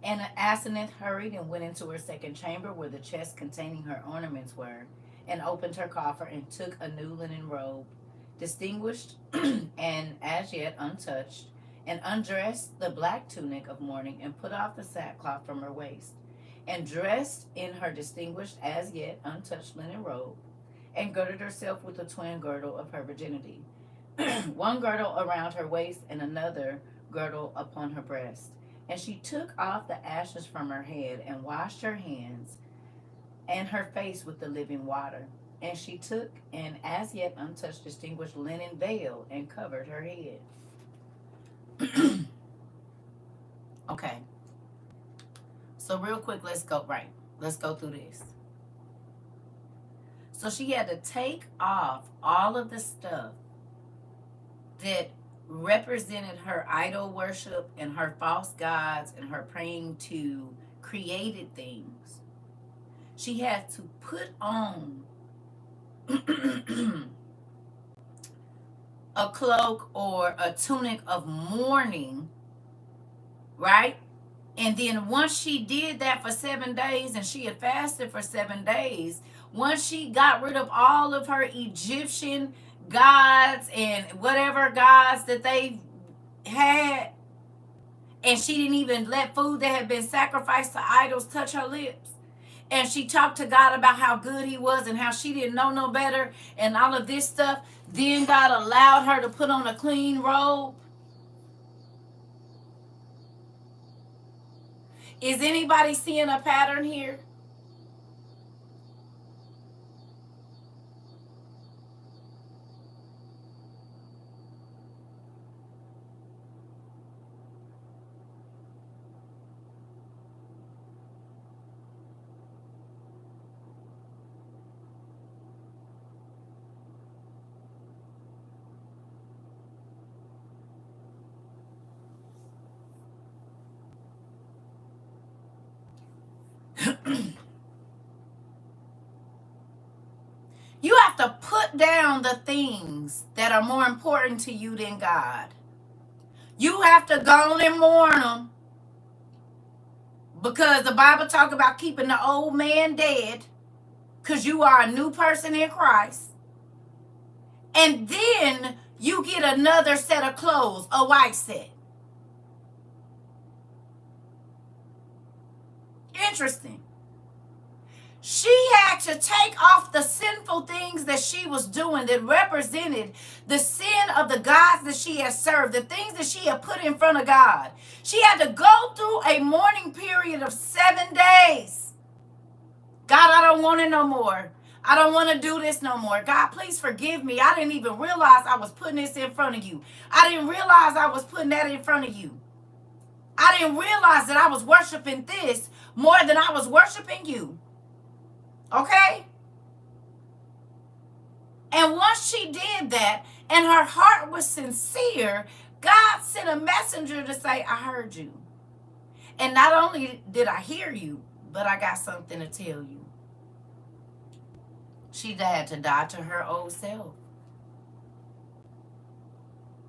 S1: And Aseneth hurried and went into her second chamber, where the chest containing her ornaments were, and opened her coffer, and took a new linen robe, distinguished and as yet untouched, and undressed the black tunic of mourning, and put off the sackcloth from her waist, and dressed in her distinguished as yet untouched linen robe, and girded herself with the twin girdle of her virginity, one girdle around her waist, and another girdle upon her breast. And she took off the ashes from her head, and washed her hands and her face with the living water. And she took an as yet untouched distinguished linen veil, and covered her head. Okay. So real quick, let's go through this. So she had to take off all of the stuff that represented her idol worship and her false gods and her praying to created things. She had to put on a cloak or a tunic of mourning, right? And then once she did that for 7 days, and she had fasted for 7 days, once she got rid of all of her Egyptian gods and whatever gods that they had, and she didn't even let food that had been sacrificed to idols touch her lips, and she talked to God about how good he was and how she didn't know no better and all of this stuff, then God allowed her to put on a clean robe. Is anybody seeing a pattern here? You have to put down the things that are more important to you than God. You have to go on and mourn them, because the Bible talk about keeping the old man dead, because you are a new person in Christ. And then you get another set of clothes, a white set. Interesting. She had to take off the sinful things that she was doing that represented the sin of the gods that she had served, the things that she had put in front of God. She had to go through a mourning period of 7 days. God, I don't want it no more. I don't want to do this no more. God, please forgive me. I didn't even realize I was putting this in front of you. I didn't realize I was putting that in front of you. I didn't realize that I was worshiping this more than I was worshiping you. Okay? And once she did that, and her heart was sincere, God sent a messenger to say, I heard you. And not only did I hear you, but I got something to tell you. She had to die to her old self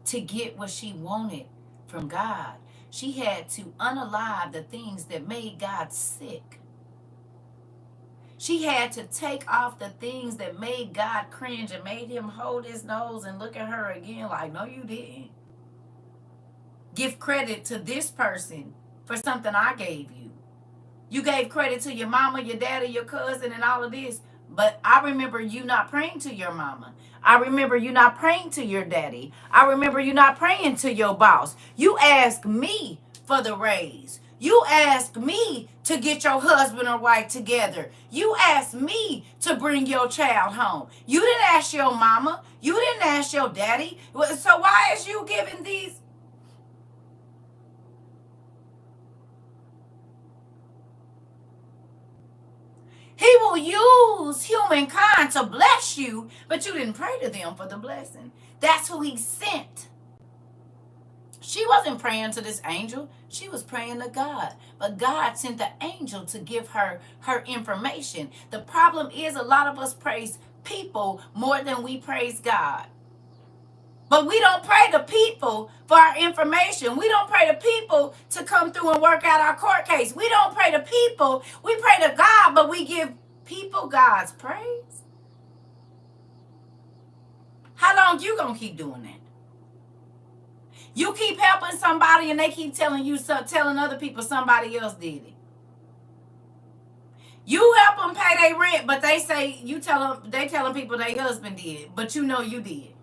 S1: to get what she wanted from God. She had to unalive the things that made God sick. She had to take off the things that made God cringe and made him hold his nose and look at her again like, no, you didn't. Give credit to this person for something I gave you. You gave credit to your mama, your daddy, your cousin, and all of this. But I remember you not praying to your mama. I remember you not praying to your daddy. I remember you not praying to your boss. You asked me for the raise. You asked me to get your husband or wife together. You asked me to bring your child home. You didn't ask your mama. You didn't ask your daddy. So why is you giving these? He will use humankind to bless you, but you didn't pray to them for the blessing. That's who he sent. She wasn't praying to this angel. She was praying to God. But God sent the angel to give her her information. The problem is a lot of us praise people more than we praise God. But we don't pray to people for our information. We don't pray to people to come through and work out our court case. We don't pray to people. We pray to God, but we give people God's praise. How long you gonna keep doing that? You keep helping somebody and they keep telling you, telling other people somebody else did it. You help them pay their rent, but they say they telling people their husband did, but you know you did.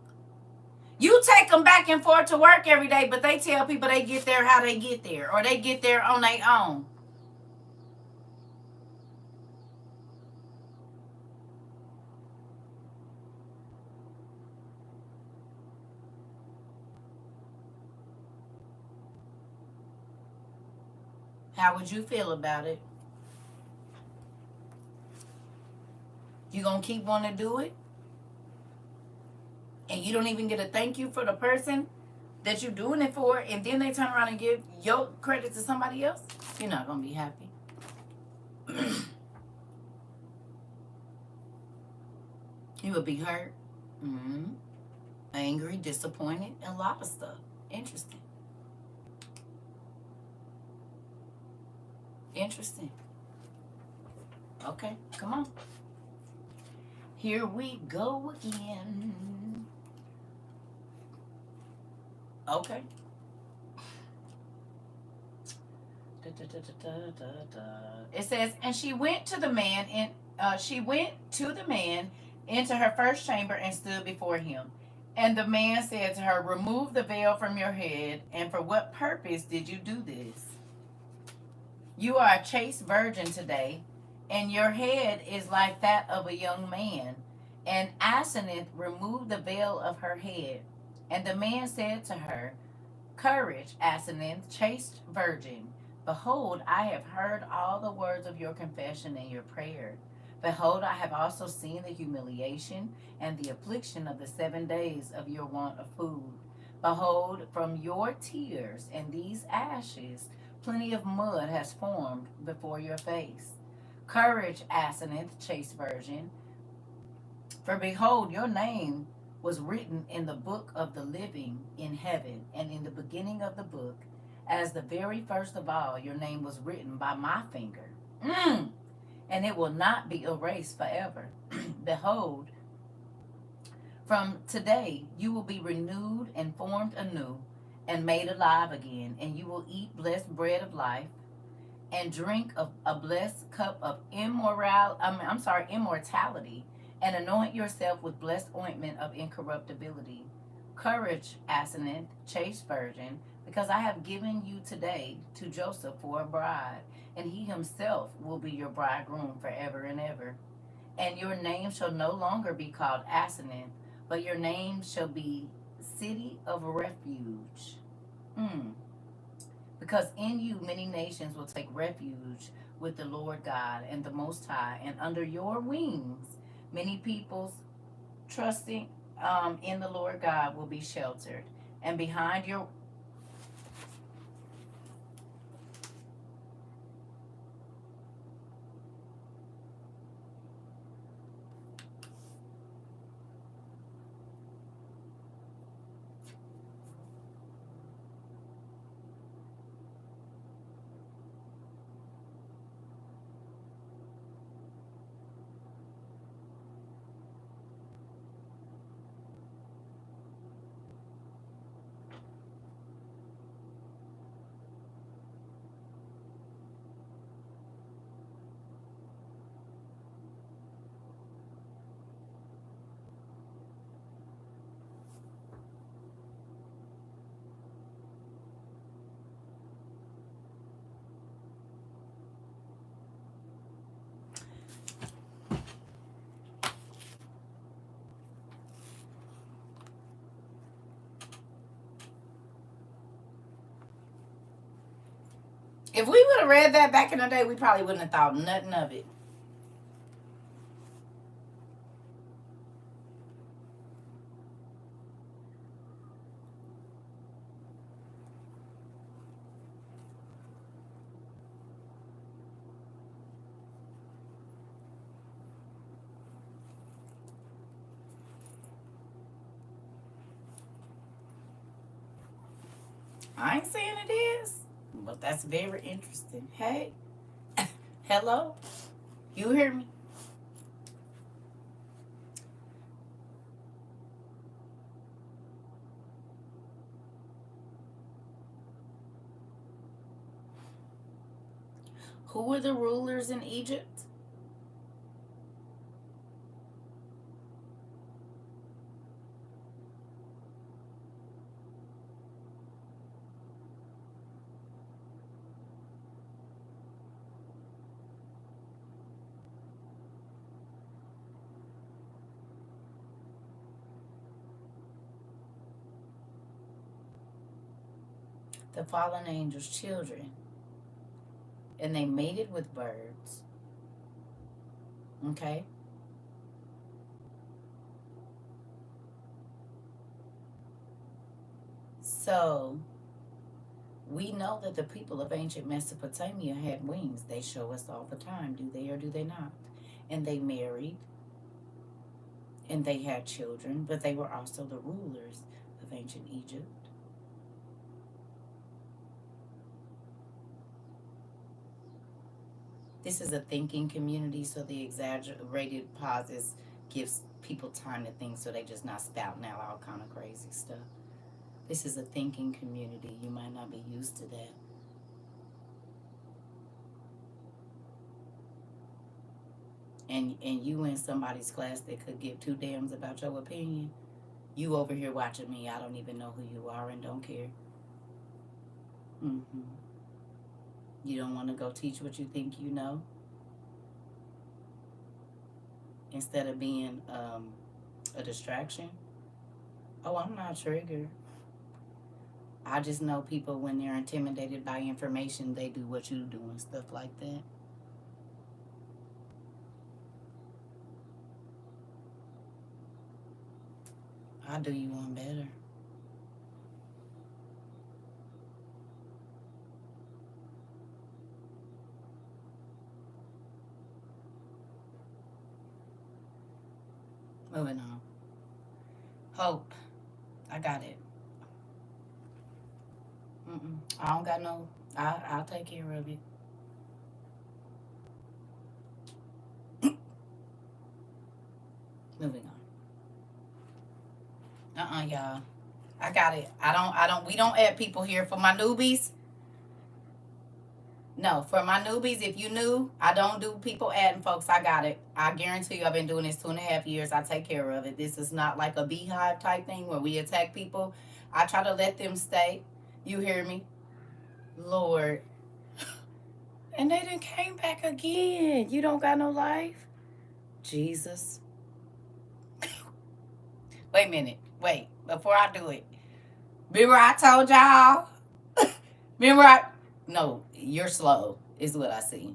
S1: You take them back and forth to work every day, but they tell people they get there how they get there, or they get there on their own. How would you feel about it? You gonna keep wanting to do it? And you don't even get a thank you for the person that you're doing it for, and then they turn around and give your credit to somebody else? You're not gonna be happy. You would be hurt, angry, disappointed, a lot of stuff. Interesting. Interesting. Okay, come on. Here we go again. Okay. It says, and she went to the man into her first chamber and stood before him. And the man said to her, remove the veil from your head. And for what purpose did you do this? You are a chaste virgin today, and your head is like that of a young man. And Aseneth removed the veil of her head. And the man said to her, courage, Aseneth, chaste virgin. Behold, I have heard all the words of your confession and your prayer. Behold, I have also seen the humiliation and the affliction of the 7 days of your want of food. Behold, from your tears and these ashes, plenty of mud has formed before your face. Courage, Aseneth, chaste virgin. For behold, your name was written in the book of the living in heaven, and in the beginning of the book, as the very first of all, your name was written by my finger. And it will not be erased forever. Behold, from today you will be renewed and formed anew and made alive again, and you will eat blessed bread of life and drink of a blessed cup of immortality, and anoint yourself with blessed ointment of incorruptibility. Courage, Aseneth, chaste virgin, because I have given you today to Joseph for a bride, and he himself will be your bridegroom forever and ever. And your name shall no longer be called Aseneth, but your name shall be City of Refuge. Because in you many nations will take refuge with the Lord God and the Most High, and under your wings many peoples trusting in the Lord God will be sheltered. And behind your If we would have read that back in the day, we probably wouldn't have thought nothing of it. I ain't saying it is, but that's very interesting. Hey, hello, you hear me? Who were the rulers in Egypt? The fallen angels' children. And they mated with birds. Okay? So, we know that the people of ancient Mesopotamia had wings. They show us all the time. Do they or do they not? And they married. And they had children. But they were also the rulers of ancient Egypt. This is a thinking community, so the exaggerated pauses gives people time to think, so they just not spouting out all kind of crazy stuff. This is a thinking community. You might not be used to that. And you in somebody's class that could give two damns about your opinion. You over here watching me. I don't even know who you are and don't care. Mm-hmm. You don't want to go teach what you think you know? Instead of being a distraction? Oh, I'm not triggered. I just know people, when they're intimidated by information, they do what you do and stuff like that. I'll do you one better. Moving on. Hope. I got it. I don't got no. I'll take care of it. Moving on. Y'all. I got it. We don't add people here for my newbies. No, for my newbies, if you new, I don't do people adding folks. I got it. I guarantee you, I've been doing this 2.5 years. I take care of it. This is not like a beehive type thing where we attack people. I try to let them stay. You hear me? Lord. And they done came back again. You don't got no life? Jesus. Wait a minute. Wait, before I do it. Remember I told y'all? No, you're slow is what I see.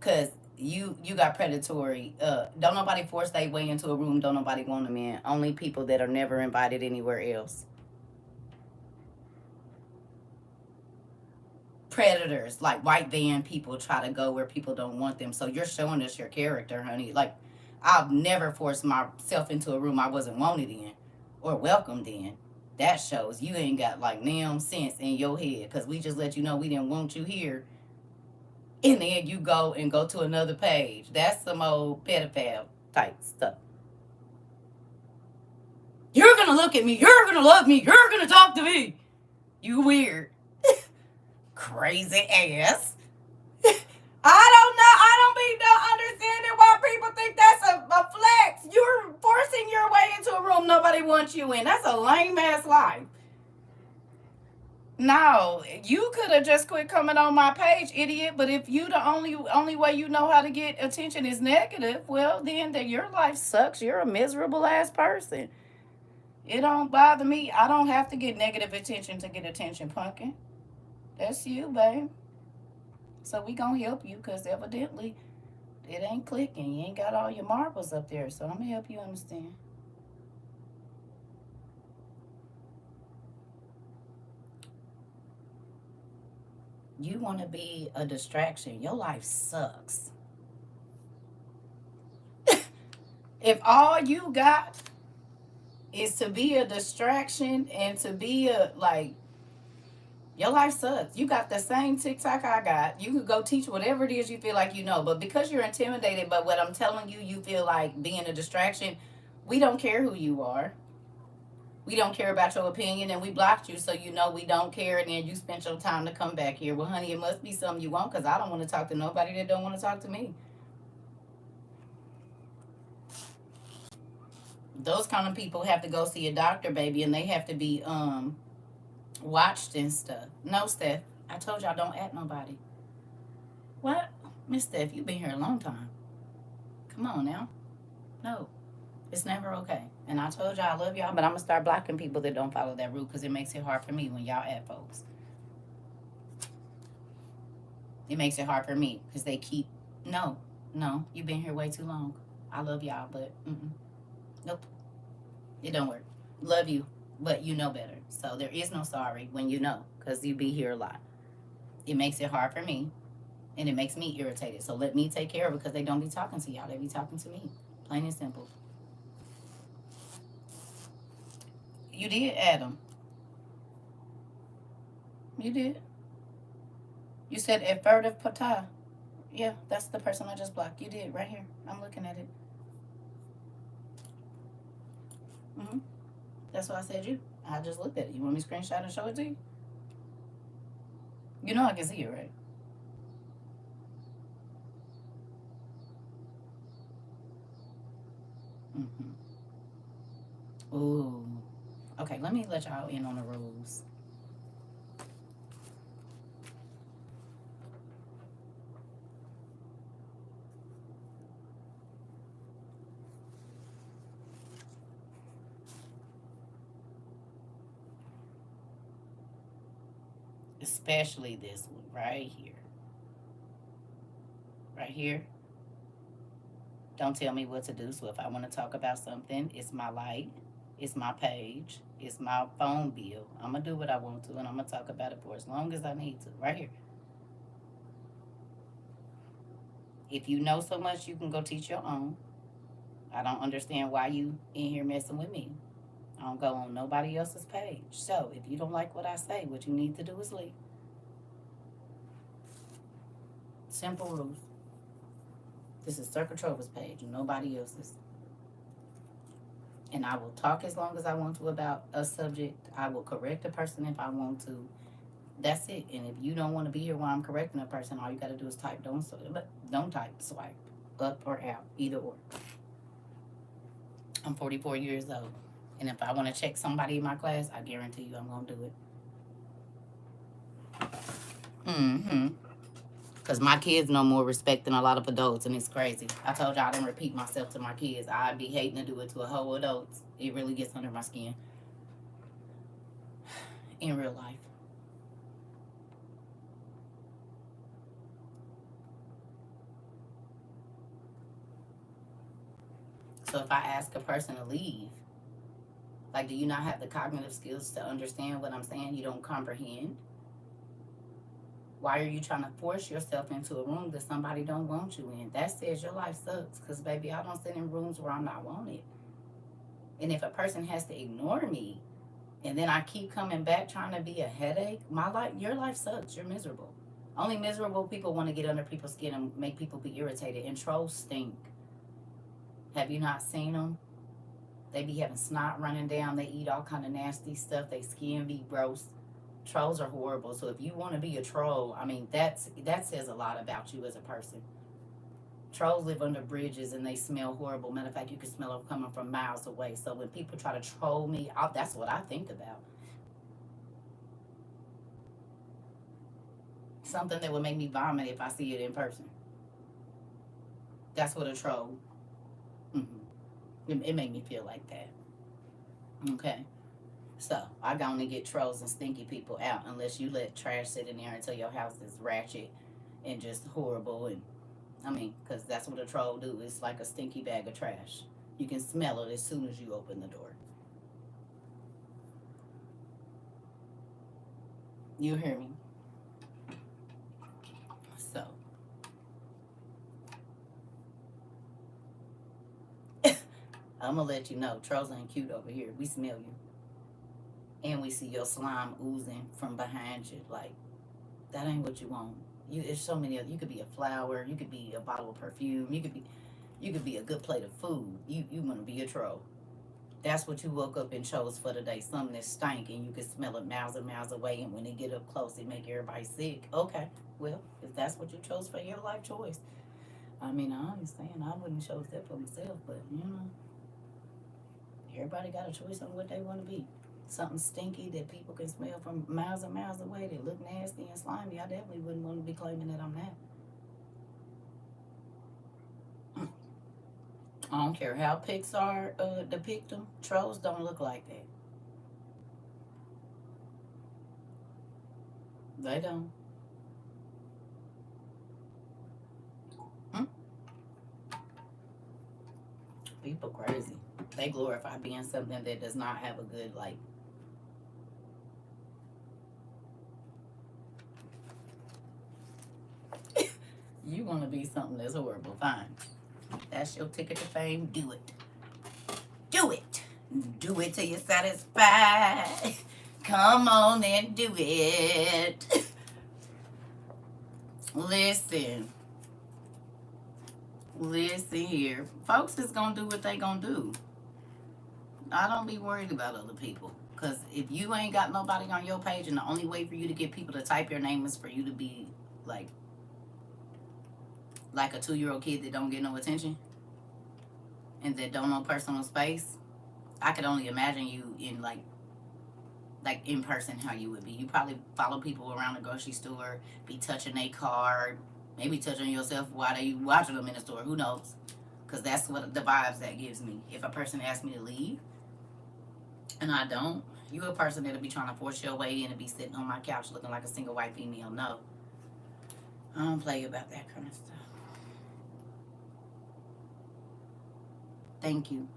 S1: Cause you got predatory. Don't nobody force their way into a room. Don't nobody want them in. Only people that are never invited anywhere else. Predators, like white van people, try to go where people don't want them. So you're showing us your character, honey. Like, I've never forced myself into a room I wasn't wanted in or welcomed in. That shows you ain't got like damn sense in your head, because we just let you know we didn't want you here. And then you go to another page. That's some old pedophile type stuff. You're gonna look at me. You're gonna love me. You're gonna talk to me. You weird. Crazy ass. I don't be no understanding why people think that's a flex. You're forcing your way into a room nobody wants you in. That's a lame ass life. No, you could have just quit coming on my page, idiot. But if you the only way you know how to get attention is negative, well then your life sucks. You're a miserable ass person. It don't bother me. I don't have to get negative attention to get attention, pumpkin. That's you, babe. So we gonna help you because evidently it ain't clicking. You ain't got all your marbles up there. So I'm gonna help you understand. You want to be a distraction. Your life sucks. If all you got is to be a distraction and to be a like, your life sucks. You got the same TikTok I got. You could go teach whatever it is you feel like you know, but because you're intimidated by what I'm telling you, you feel like being a distraction. We don't care who you are. We don't care about your opinion, and we blocked you, so you know we don't care. And then you spent your time to come back here. Well, honey, it must be something you want, because I don't want to talk to nobody that don't want to talk to me. Those kind of people have to go see a doctor, baby, and they have to be watched and stuff. No, Steph, I told y'all don't at nobody. What? Miss Steph, you've been here a long time. Come on now. No, it's never okay. And I told y'all I love y'all, but I'm gonna start blocking people that don't follow that rule, because it makes it hard for me when y'all at folks. It makes it hard for me because they keep, no, no, you've been here way too long. I love y'all, but nope, it don't work. Love you, but you know better. So there is no sorry when you know, because you be here a lot. It makes it hard for me, and it makes me irritated. So let me take care of it, because they don't be talking to y'all. They be talking to me. Plain and simple. You did, Adam. You did. You said Effertive Patah. Yeah, that's the person I just blocked. You did, right here. I'm looking at it. Mm-hmm. That's why I said you. I just looked at it. You want me to screenshot and show it to you? You know I can see it, right? Mm-hmm. Ooh. Okay, let me let y'all in on the rules. Especially this one right here. Right here. Don't tell me what to do. So if I want to talk about something, it's my light, it's my page, it's my phone bill. I'm going to do what I want to, and I'm going to talk about it for as long as I need to. Right here. If you know so much, you can go teach your own. I don't understand why you in here messing with me. I don't go on nobody else's page. So if you don't like what I say, what you need to do is leave. Simple rules. This is CERCA TROVA's page, nobody else's. And I will talk as long as I want to about a subject. I will correct a person if I want to. That's it. And if you don't want to be here while I'm correcting a person, all you got to do is type. Don't type. Swipe up or out, either or. I'm 44 years old, and if I want to check somebody in my class, I guarantee you I'm gonna do it. Mm-hmm. Because my kids know more respect than a lot of adults, and it's crazy. I told y'all I didn't repeat myself to my kids. I'd be hating to do it to a whole adults. It really gets under my skin in real life. So if I ask a person to leave, like, do you not have the cognitive skills to understand what I'm saying? You don't comprehend? Why are you trying to force yourself into a room that somebody don't want you in? That says your life sucks. Because, baby, I don't sit in rooms where I'm not wanted. And if a person has to ignore me, and then I keep coming back trying to be a headache, your life sucks. You're miserable. Only miserable people want to get under people's skin and make people be irritated. And trolls stink. Have you not seen them? They be having snot running down. They eat all kind of nasty stuff. They skin be gross. Trolls are horrible. So if you want to be a troll, I mean, that says a lot about you as a person. Trolls live under bridges and they smell horrible. Matter of fact, you can smell them coming from miles away. So when people try to troll me, that's what I think about. Something that would make me vomit if I see it in person. That's what a troll. Mm-hmm. It made me feel like that. Okay. So I gonna get trolls and stinky people out unless you let trash sit in there until your house is ratchet and just horrible. And I mean, because that's what a troll do. It's like a stinky bag of trash. You can smell it as soon as you open the door. You hear me? So I'm gonna let you know, trolls ain't cute over here. We smell you, and we see your slime oozing from behind you. Like that ain't what you want. You, there's so many. You could be a flower. You could be a bottle of perfume. You could be a good plate of food. You want to be a troll. That's what you woke up and chose for today. Something that stank and you can smell it miles and miles away. And when they get up close, it make everybody sick. Okay, well, if that's what you chose for your life choice, I mean, I understand. I wouldn't chose that for myself, but everybody got a choice on what they want to be. Something stinky that people can smell from miles and miles away that look nasty and slimy. I definitely wouldn't want to be claiming that I'm that. I don't care how Pixar depict them. Trolls don't look like that. They don't. Hmm? People crazy. They glorify being something that does not have a good like. You want to be something that's horrible. Fine. That's your ticket to fame. Do it. Do it. Do it till you're satisfied. Come on and do it. Listen. Listen here. Folks is going to do what they going to do. I don't be worried about other people. Because if you ain't got nobody on your page and the only way for you to get people to type your name is for you to be like a 2-year-old kid that don't get no attention and that don't know personal space, I could only imagine you in like in person how you would be. You probably follow people around the grocery store, be touching their card, maybe touching yourself while they watching them in the store. Who knows? Because that's what the vibes that gives me. If a person asks me to leave and I don't, you a person that'll be trying to force your way in and be sitting on my couch looking like a single white female. No, I don't play about that kind of stuff. Thank you.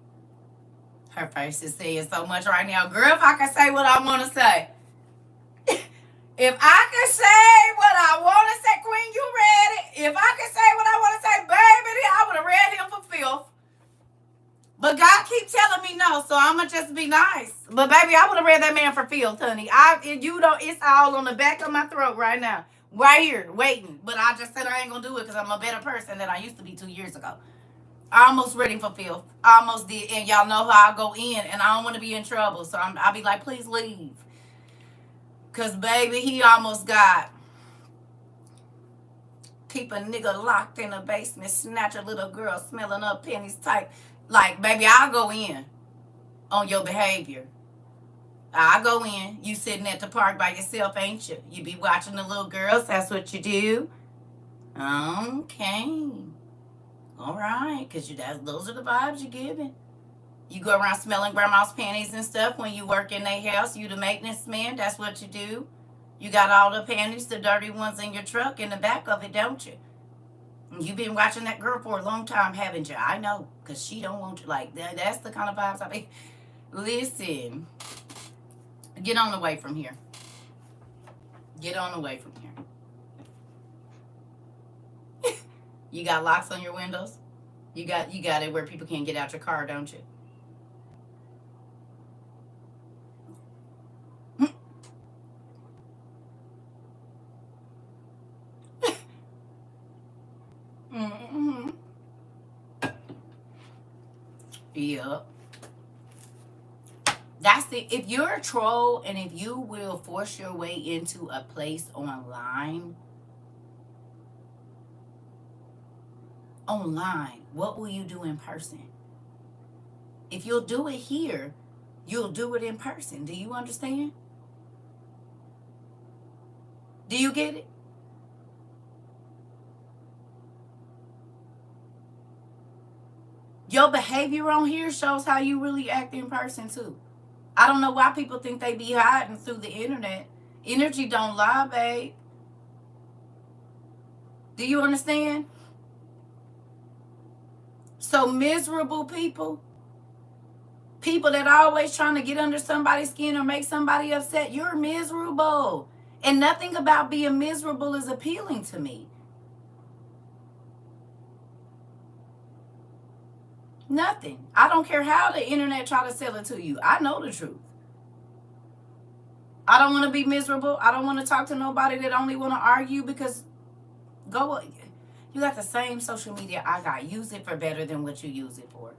S1: Her face is saying so much right now. Girl, if I can say what I want to say. If I can say what I want to say, Queen, you ready? If I can say what I want to say, baby, I would have read him for filth. But God keep telling me no, so I'ma just be nice. But baby, I would have read that man for filth, honey. You don't. It's all on the back of my throat right now, right here, waiting. But I just said I ain't gonna do it because I'm a better person than I used to be 2 years ago. I almost ready for filth. I almost did, and y'all know how I go in, and I don't want to be in trouble, so I'll be like, please leave, cause baby, he almost got. Keep a nigga locked in a basement, snatch a little girl smelling up pennies tight. Like, baby, I'll go in on your behavior. I'll go in. You sitting at the park by yourself, ain't you? You be watching the little girls. That's what you do. Okay. All right. Because those are the vibes you're giving. You go around smelling grandma's panties and stuff when you work in their house. You the maintenance man. That's what you do. You got all the panties, the dirty ones in your truck in the back of it, don't you? You've been watching that girl for a long time, haven't you? I know, because she don't want you. Like, that's the kind of vibes I be. Listen. Get on away from here. Get on away from here. You got locks on your windows? You got it where people can't get out your car, don't you? Mm-hmm. Yep. That's it. If you're a troll and if you will force your way into a place online, what will you do in person? If you'll do it here, you'll do it in person. Do you understand? Do you get it? Your behavior on here shows how you really act in person too. I don't know why people think they be hiding through the internet. Energy don't lie, babe. Do you understand? So miserable people, people that are always trying to get under somebody's skin or make somebody upset, you're miserable. And nothing about being miserable is appealing to me. Nothing. I don't care how the internet try to sell it to you. I know the truth. I don't want to be miserable. I don't want to talk to nobody that only want to argue because you got the same social media I got. Use it for better than what you use it for.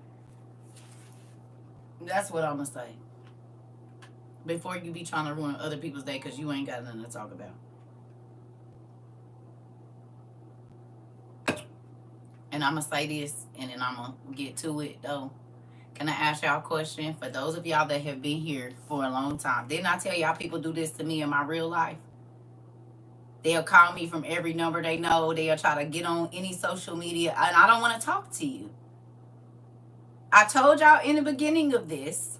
S1: That's what I'm going to say. Before you be trying to ruin other people's day because you ain't got nothing to talk about. And I'm going to say this, and then I'm going to get to it, though. Can I ask y'all a question? For those of y'all that have been here for a long time, didn't I tell y'all people do this to me in my real life? They'll call me from every number they know. They'll try to get on any social media, and I don't want to talk to you. I told y'all in the beginning of this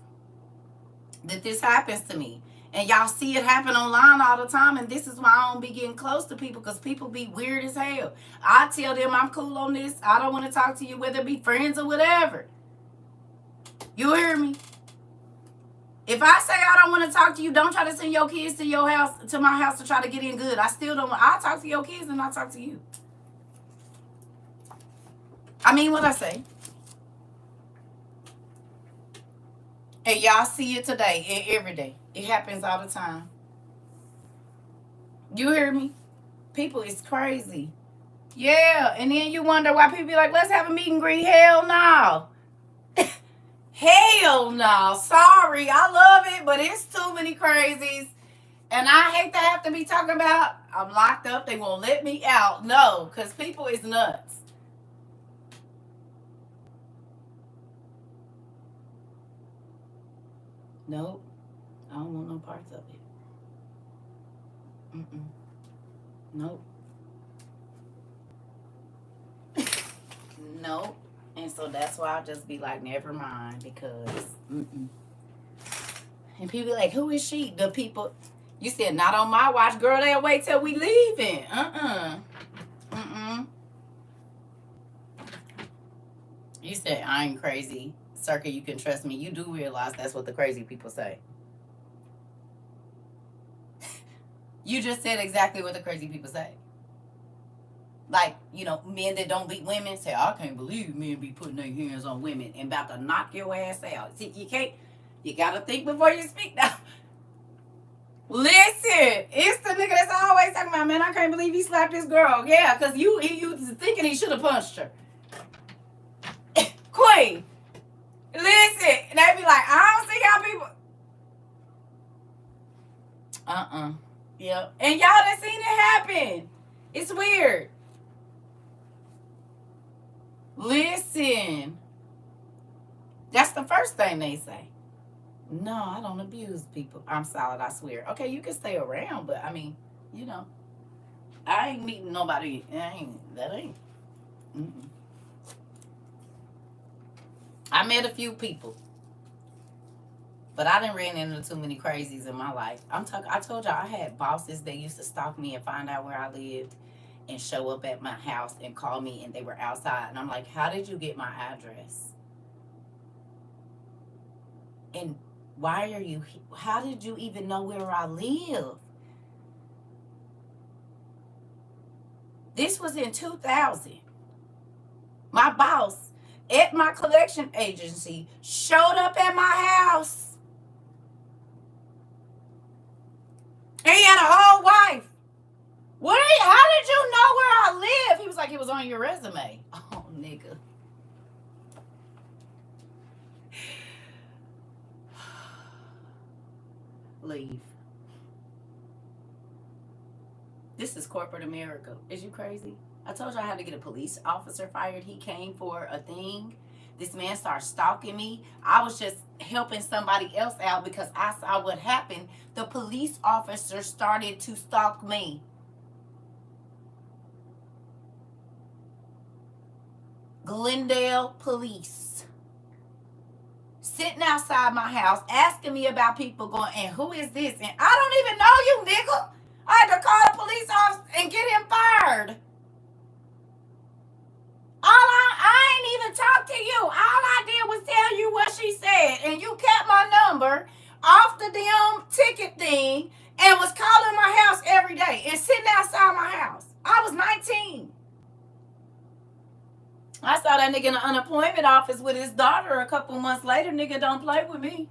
S1: that this happens to me. And y'all see it happen online all the time, and this is why I don't be getting close to people, because people be weird as hell. I tell them I'm cool on this. I don't want to talk to you, whether it be friends or whatever. You hear me? If I say I don't want to talk to you, don't try to send your kids to your house, to my house, to try to get in good. I still don't want. I'll talk to your kids and I'll talk to you. I mean what I say. And y'all see it today and every day. It happens all the time. You hear me? People is crazy. Yeah, and then you wonder why people be like, let's have a meet and greet. Hell no. Hell no. Sorry, I love it, but it's too many crazies. And I hate to have to be talking about, I'm locked up, they won't let me out. No, because people is nuts. Nope. I don't want no parts of it. Nope. Nope. And so that's why I'll just be like, never mind, because And people be like, who is she? The people. You said, not on my watch, girl. They'll wait till we leaving. You said, I ain't crazy. CERCA, you can trust me. You do realize that's what the crazy people say. You just said exactly what the crazy people say. Like, men that don't beat women say, I can't believe men be putting their hands on women and about to knock your ass out. See, you gotta think before you speak now. Listen, it's the nigga that's always talking about, man, I can't believe he slapped this girl. Yeah, because you thinking he should have punched her. Queen, listen, and they be like, I don't see how people. Yep. And y'all done seen it happen. It's weird. Listen. That's the first thing they say. No, I don't abuse people. I'm solid, I swear. Okay, you can stay around, but I mean, I ain't meeting nobody. That ain't. I met a few people. But I done ran into too many crazies in my life. I told y'all I had bosses that used to stalk me and find out where I lived and show up at my house and call me, and they were outside. And I'm like, how did you get my address? And how did you even know where I live? This was in 2000. My boss at my collection agency showed up at my house. And he had a whole wife. How did you know where I live? He was like, it was on your resume. Oh, nigga. Leave. This is corporate America. Is you crazy? I told you I had to get a police officer fired. He came for a thing. This man started stalking me. I was just helping somebody else out because I saw what happened. The police officer started to stalk me. Glendale police. sitting outside my house asking me about people going, and who is this? And I don't even know you, nigga. I had to call the police officer and get him fired. I ain't even talked to you. All I did was tell you what she said, and you kept my number off the damn ticket thing and was calling my house every day and sitting outside my house. I was 19. I saw that nigga in the unemployment office with his daughter a couple months later. Nigga don't play with me.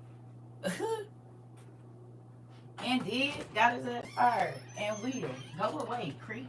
S1: And did, got his ass fired. And will. Go away, creep.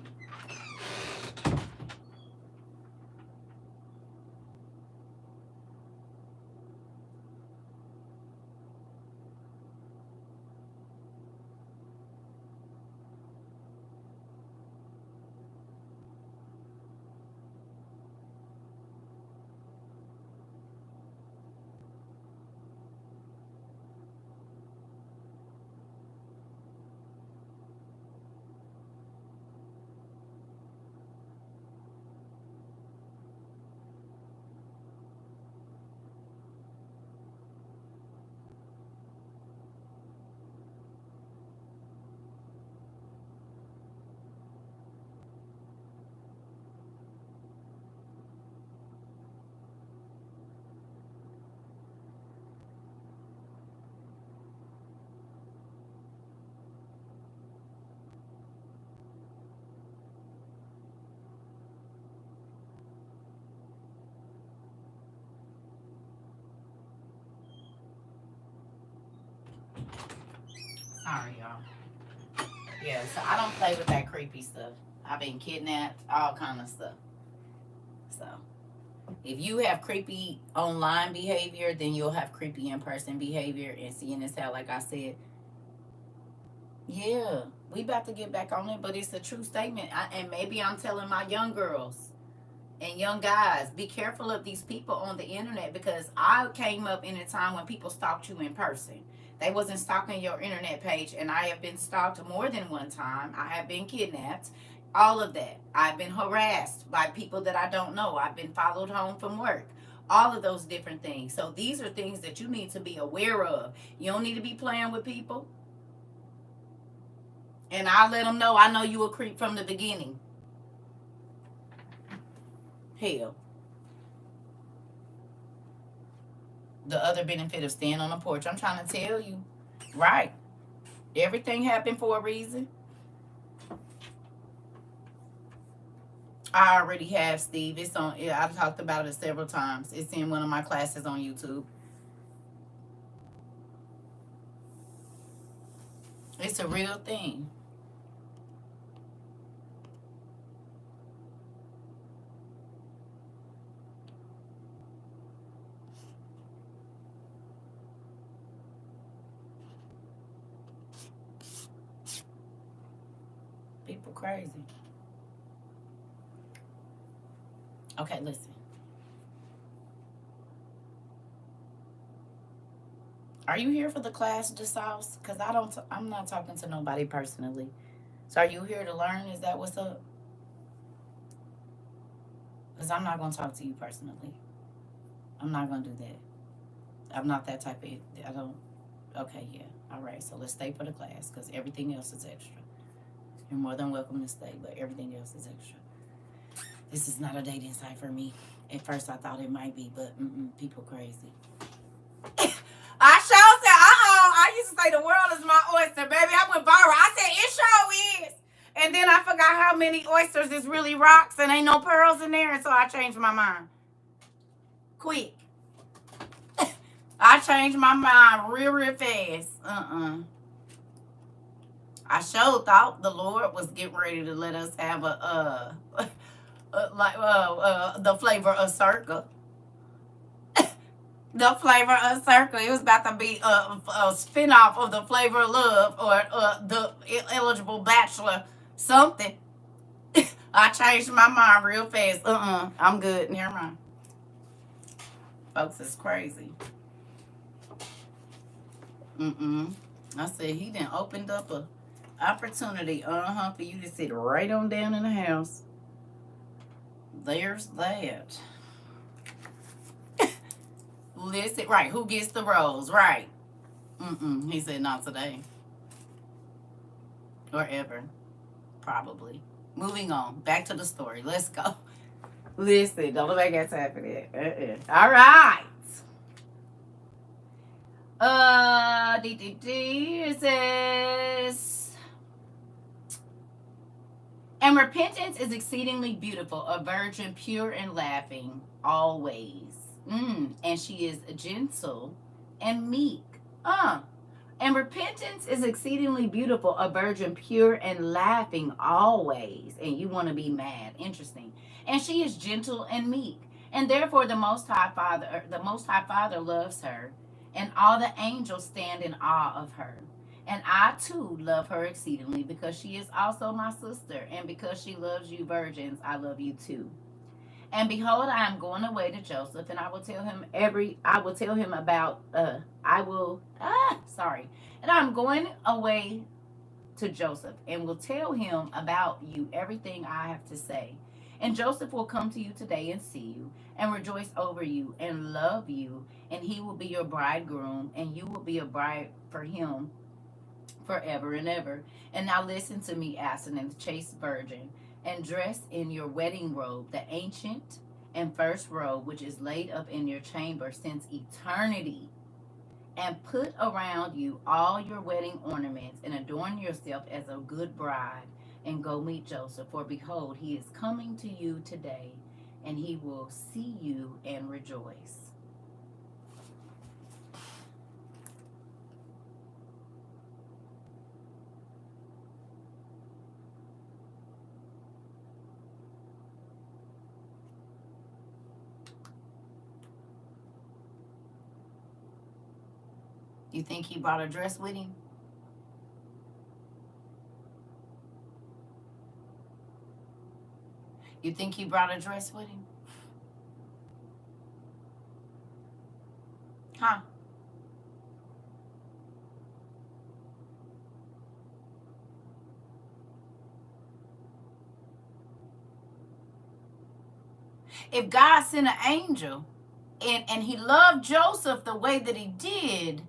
S1: Sorry, y'all. Yeah, so I don't play with that creepy stuff. I've been kidnapped, all kind of stuff. So, if you have creepy online behavior, then you'll have creepy in-person behavior. And seeing as how, like I said, yeah, we about to get back on it, but it's a true statement. And maybe I'm telling my young girls and young guys, be careful of these people on the internet, because I came up in a time when people stalked you in person. They wasn't stalking your internet page, and I have been stalked more than one time. I have been kidnapped, all of that. I've been harassed by people that I don't know. I've been followed home from work, all of those different things. So these are things that you need to be aware of. You don't need to be playing with people. And I'll let them know I know you a creep from the beginning. Hell. The other benefit of staying on the porch, I'm trying to tell you. Right. Everything happened for a reason. I already have, Steve. It's on. I've talked about it several times. It's in one of my classes on YouTube. It's a real thing. People crazy. Okay, listen. Are you here for the class, DeSauce? Because I'm not talking to nobody personally. So are you here to learn? Is that what's up? Because I'm not going to talk to you personally. I'm not going to do that. I'm not that type of, I don't, okay, yeah. All right, so let's stay for the class, because everything else is extra. You're more than welcome to stay, but everything else is extra. This is not a dating site for me. At first I thought it might be, but people crazy. I sure said, I used to say the world is my oyster, baby. I went viral. I said, it sure is. And then I forgot how many oysters is really rocks and ain't no pearls in there, and so I changed my mind. Quick. I changed my mind real fast. I sure thought the Lord was getting ready to let us have the flavor of CERCA. The flavor of CERCA. It was about to be a spinoff of the flavor of love, or the eligible bachelor something. I changed my mind real fast. I'm good. Never mind. Folks, it's crazy. I said he done opened up a opportunity, for you to sit right on down in the house. There's that. Listen, right, who gets the rose, right? He said not today. Or ever, probably. Moving on, back to the story. Let's go. Listen, don't nobody got time for that. All right. It says, and repentance is exceedingly beautiful, a virgin pure and laughing always. And she is gentle and meek. And repentance is exceedingly beautiful, a virgin pure and laughing always. And you want to be mad. Interesting. And she is gentle and meek. And therefore the Most High Father loves her, and all the angels stand in awe of her. And I too love her exceedingly, because she is also my sister, and because she loves you virgins, I love you too. And behold, I am going away to Joseph, and I will tell him about and I'm going away to Joseph, and will tell him about you everything I have to say. And Joseph will come to you today and see you, and rejoice over you, and love you, and he will be your bridegroom, and you will be a bride for him forever and ever. And now listen to me, Aseneth, chaste virgin, and dress in your wedding robe, the ancient and first robe, which is laid up in your chamber since eternity. And put around you all your wedding ornaments, and adorn yourself as a good bride, and go meet Joseph. For behold, he is coming to you today, and he will see you and rejoice. You think he brought a dress with him? You think he brought a dress with him? Huh? If God sent an angel, and he loved Joseph the way that he did,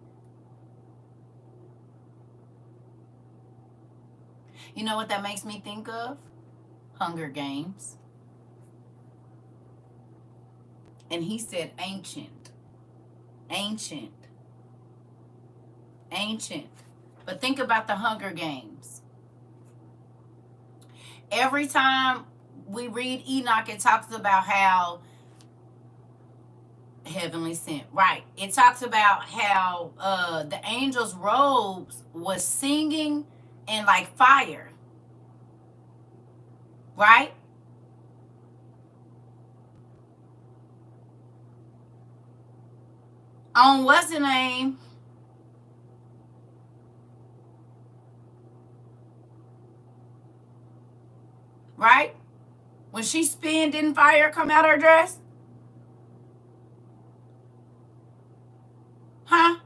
S1: you know what that makes me think of? Hunger Games. And he said ancient. Ancient. Ancient. But think about the Hunger Games. Every time we read Enoch, it talks about how heavenly sent. Right. It talks about how the angels' robes was singing and like fire. Right? On what's the name? Right? When she spin, didn't fire come out her dress? Huh?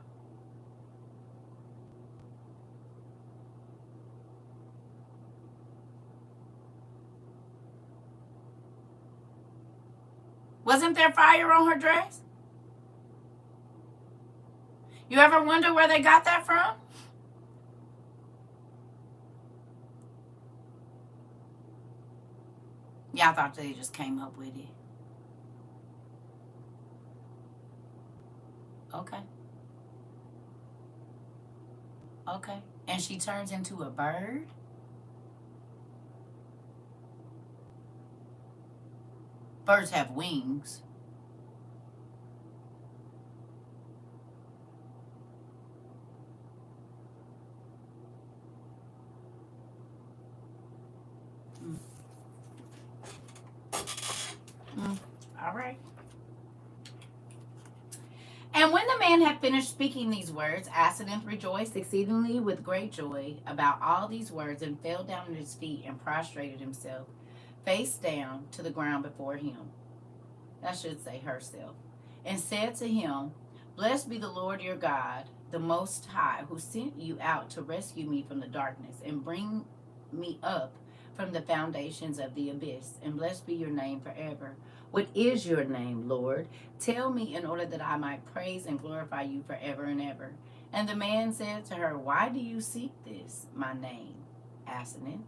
S1: Wasn't there fire on her dress? You ever wonder where they got that from? Yeah, I thought they just came up with it. Okay. Okay. And she turns into a bird? Birds have wings. All right. And when the man had finished speaking these words, Aseneth rejoiced exceedingly with great joy about all these words, and fell down at his feet, and prostrated himself, face down, to the ground before him. I should say herself. And said to him, Blessed be the Lord your God, the Most High, who sent you out to rescue me from the darkness, and bring me up from the foundations of the abyss. And blessed be your name forever. What is your name, Lord? Tell me in order that I might praise and glorify you forever and ever. And the man said to her, Why do you seek this, my name, Aseneth?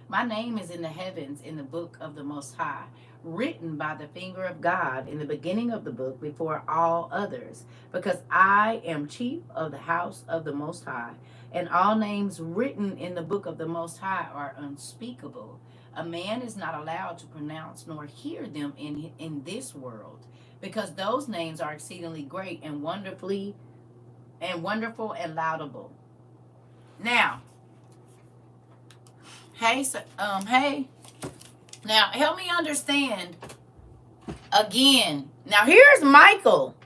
S1: My name is in the heavens in the book of the Most High, written by the finger of God in the beginning of the book before all others, because I am chief of the house of the Most High, and all names written in the book of the Most High are unspeakable. A man is not allowed to pronounce nor hear them in this world, because those names are exceedingly great and wonderful and laudable. Now, hey, now help me understand again. Now here's Michael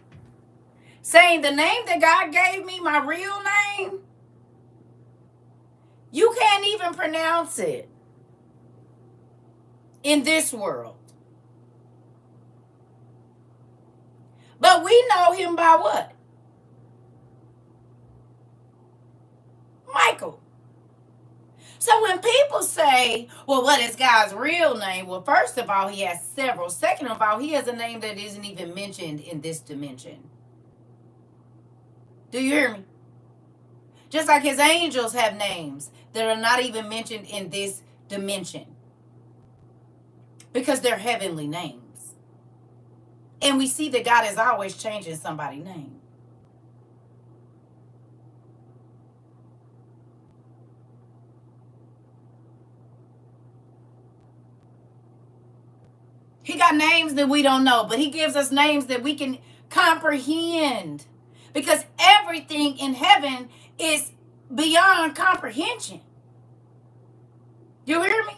S1: saying the name that God gave me, my real name, you can't even pronounce it in this world. But we know him by what? Michael. So when people say, well, what is God's real name? Well, first of all, he has several. Second of all, he has a name that isn't even mentioned in this dimension. Do you hear me? Just like his angels have names that are not even mentioned in this dimension, because they're heavenly names. And we see that God is always changing somebody's name. He got names that we don't know, but he gives us names that we can comprehend, because everything in heaven is beyond comprehension. You hear me?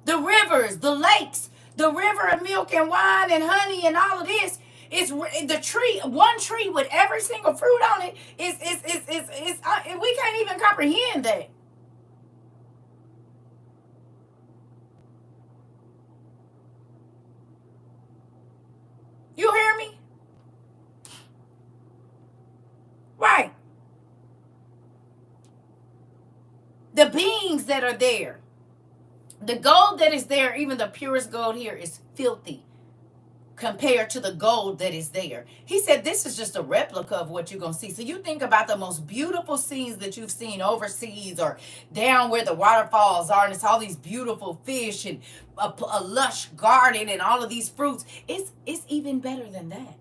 S1: The rivers, the lakes, the river of milk and wine and honey and all of this is the tree. One tree with every single fruit on it is we can't even comprehend that. You hear me? Right. The beings that are there. The gold that is there, even the purest gold here, is filthy compared to the gold that is there. He said this is just a replica of what you're going to see. So you think about the most beautiful scenes that you've seen overseas or down where the waterfalls are, and it's all these beautiful fish and a lush garden and all of these fruits. It's even better than that.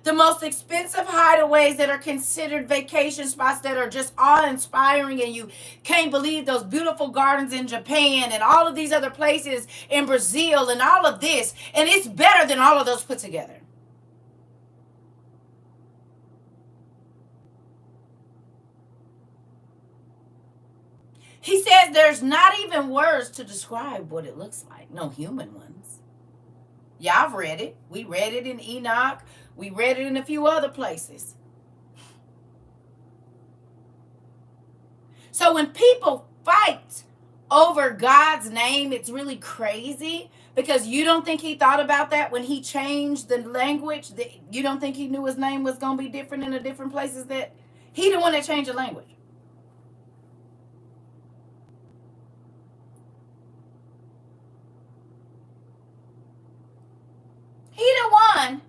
S1: The most expensive hideaways that are considered vacation spots that are just awe-inspiring, and you can't believe those beautiful gardens in Japan and all of these other places in Brazil and all of this, and it's better than all of those put together. He says there's not even words to describe what it looks like. No human ones. Yeah, I've read it. We read it in Enoch. We read it in a few other places. So when people fight over God's name, it's really crazy, because you don't think he thought about that when he changed the language. You don't think he knew his name was going to be different in the different places that he the one that changed the language. He the one.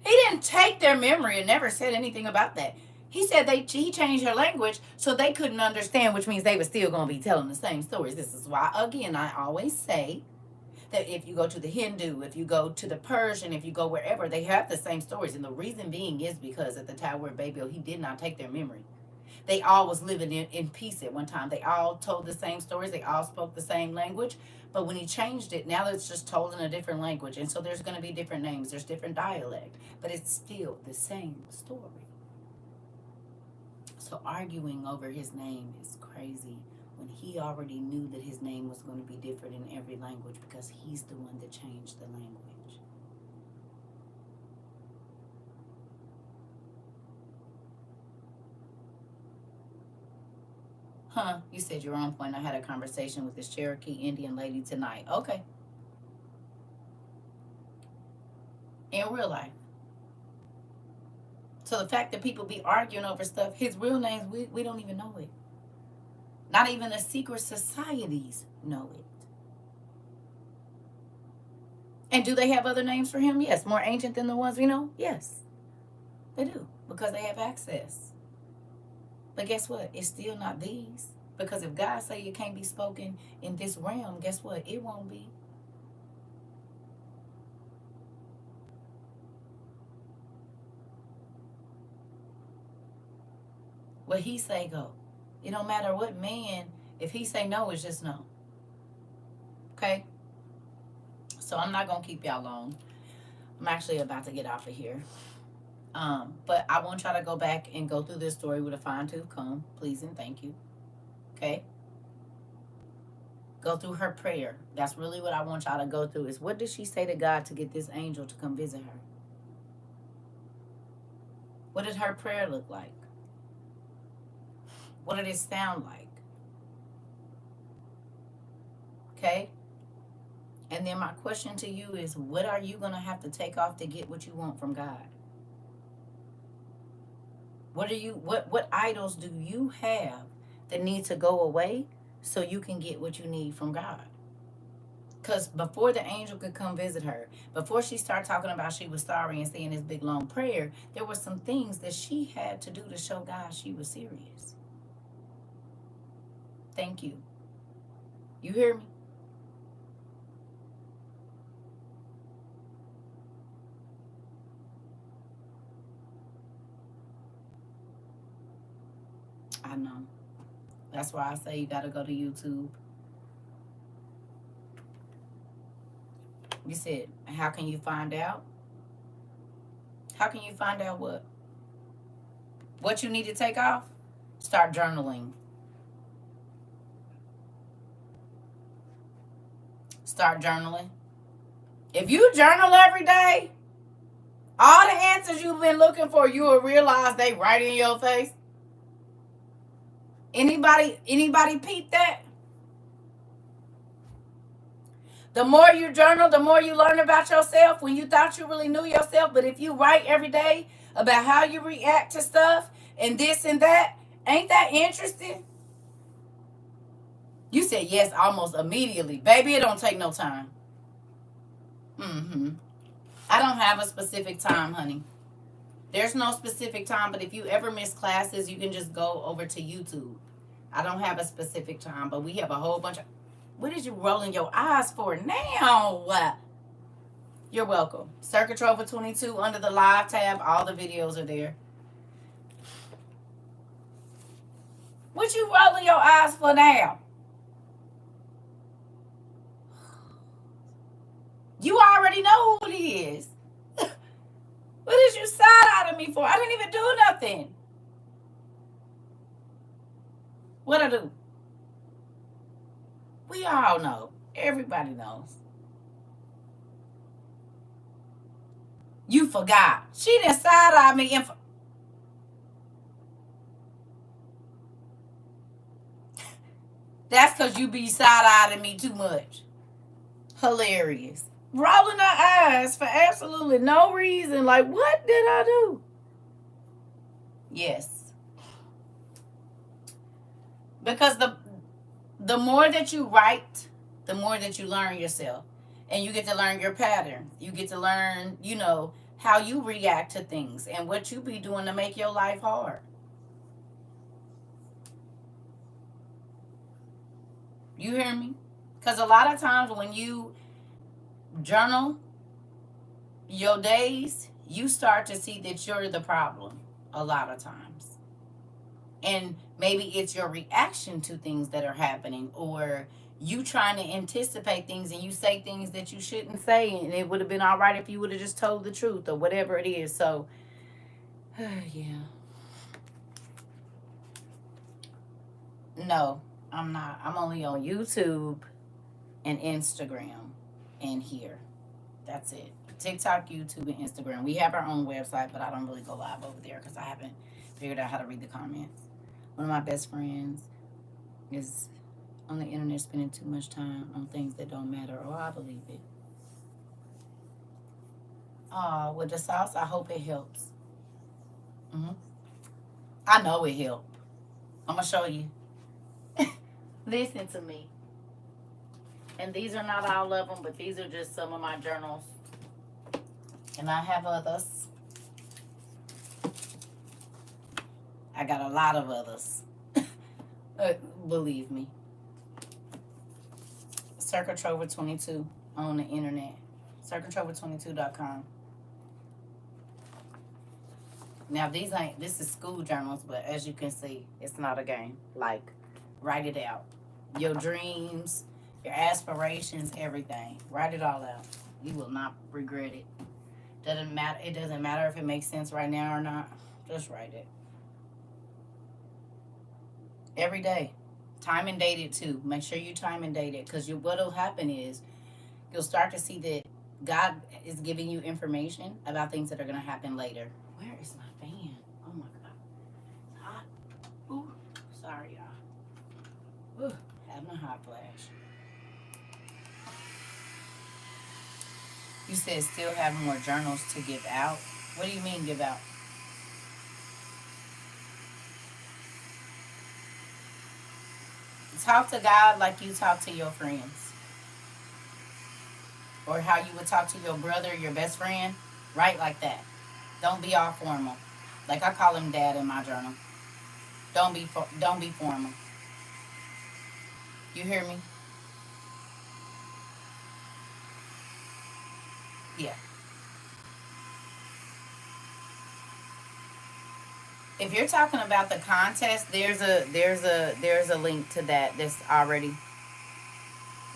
S1: He didn't take their memory and never said anything about that. He said he changed her language so they couldn't understand, which means they were still going to be telling the same stories. This is why, again, I always say that if you go to the Hindu, if you go to the Persian, if you go wherever, they have the same stories. And the reason being is because at the Tower of Babel, he did not take their memory. They all was living in peace at one time. They all told the same stories. They all spoke the same language. But when he changed it, now it's just told in a different language. And so there's going to be different names. There's different dialect. But it's still the same story. So arguing over his name is crazy when he already knew that his name was going to be different in every language, because he's the one that changed the language. Huh, you said you're on point. I had a conversation with this Cherokee Indian lady tonight. Okay. In real life. So the fact that people be arguing over stuff, his real name, we don't even know it. Not even the secret societies know it. And do they have other names for him? Yes. More ancient than the ones we know? Yes, they do, because they have access. But guess what? It's still not these. Because if God say it can't be spoken in this realm, guess what? It won't be. What he say go. It don't matter what man, if he say no, it's just no. Okay? So I'm not going to keep y'all long. I'm actually about to get off of here. But I want y'all to go back and go through this story with a fine tooth comb. Please and thank you. Okay? Go through her prayer. That's really what I want y'all to go through is what did she say to God to get this angel to come visit her? What did her prayer look like? What did it sound like? Okay? And then my question to you is, what are you going to have to take off to get what you want from God? What idols do you have that need to go away so you can get what you need from God? Because before the angel could come visit her, before she started talking about she was sorry and saying this big long prayer, there were some things that she had to do to show God she was serious. Thank you. You hear me? I know. That's why I say you got to go to YouTube. You said, how can you find out? How can you find out what? What you need to take off? Start journaling. Start journaling. If you journal every day, all the answers you've been looking for, you will realize they right in your face. Anybody peep that? The more you journal, the more you learn about yourself when you thought you really knew yourself. But if you write every day about how you react to stuff and this and that, ain't that interesting? You said yes almost immediately. Baby, it don't take no time. I don't have a specific time, honey. There's no specific time, but if you ever miss classes, you can just go over to YouTube. I don't have a specific time, but we have a whole bunch of... What is you rolling your eyes for now? You're welcome. CERCA TROVA 22 under the live tab. All the videos are there. What you rolling your eyes for now? You already know who it is. What did you side-eye me for? I didn't even do nothing. What I do? We all know. Everybody knows. You forgot. She didn't side-eye me. That's because you be side-eyeing me too much. Hilarious. Rolling her eyes for absolutely no reason. Like, what did I do? Yes. Because the more that you write, the more that you learn yourself. And you get to learn your patterns. You get to learn, how you react to things and what you be doing to make your life hard. You hear me? Because a lot of times when you journal your days, you start to see that you're the problem a lot of times. And maybe it's your reaction to things that are happening, or you trying to anticipate things and you say things that you shouldn't say, and it would have been all right if you would have just told the truth or whatever it is. So, yeah. No, I'm not. I'm only on YouTube and Instagram and here. That's it. TikTok, YouTube, and Instagram. We have our own website, but I don't really go live over there because I haven't figured out how to read the comments. One of my best friends is on the internet spending too much time on things that don't matter. Oh, I believe it. With the sauce, I hope it helps. I know it helped. I'm going to show you. Listen to me. And these are not all of them, but these are just some of my journals. And I have others. I got a lot of others. Believe me. CERCA TROVA 22 on the internet. CERCATROVA22.com. Now this is school journals, but as you can see, it's not a game. Like, write it out. Your dreams, your aspirations, everything. Write it all out. You will not regret it. Doesn't matter. It doesn't matter if it makes sense right now or not. Just write it. Every day. Time and date it too. Make sure you time and date it, because what'll happen is you'll start to see that God is giving you information about things that are going to happen later. Where is my fan? Oh my God. It's hot. Ooh. Sorry, y'all. Ooh. Having a hot flash. You said still have more journals to give out. What do you mean give out? Talk to God like you talk to your friends. Or how you would talk to your brother, your best friend. Write like that. Don't be all formal. Like I call him Dad in my journal. Don't be formal. You hear me? Yeah. If you're talking about the contest, there's a link to that that's already.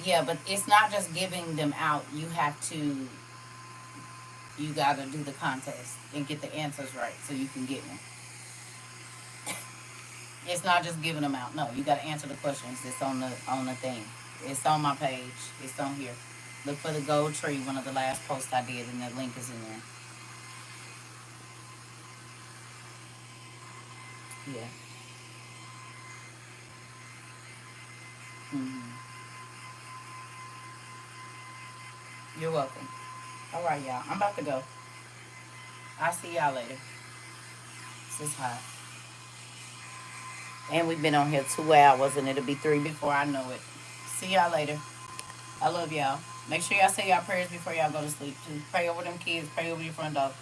S1: Yeah, but it's not just giving them out. You gotta do the contest and get the answers right so you can get one. It's not just giving them out. No, you gotta answer the questions. It's on the thing. It's on my page. It's on here. Look for the gold tree, one of the last posts I did, and the link is in there. Yeah. Mm-hmm. You're welcome. All right, y'all. I'm about to go. I'll see y'all later. This is hot. And we've been on here 2 hours, and it'll be 3 before I know it. See y'all later. I love y'all. Make sure y'all say y'all prayers before y'all go to sleep, too. Pray over them kids. Pray over your front dog.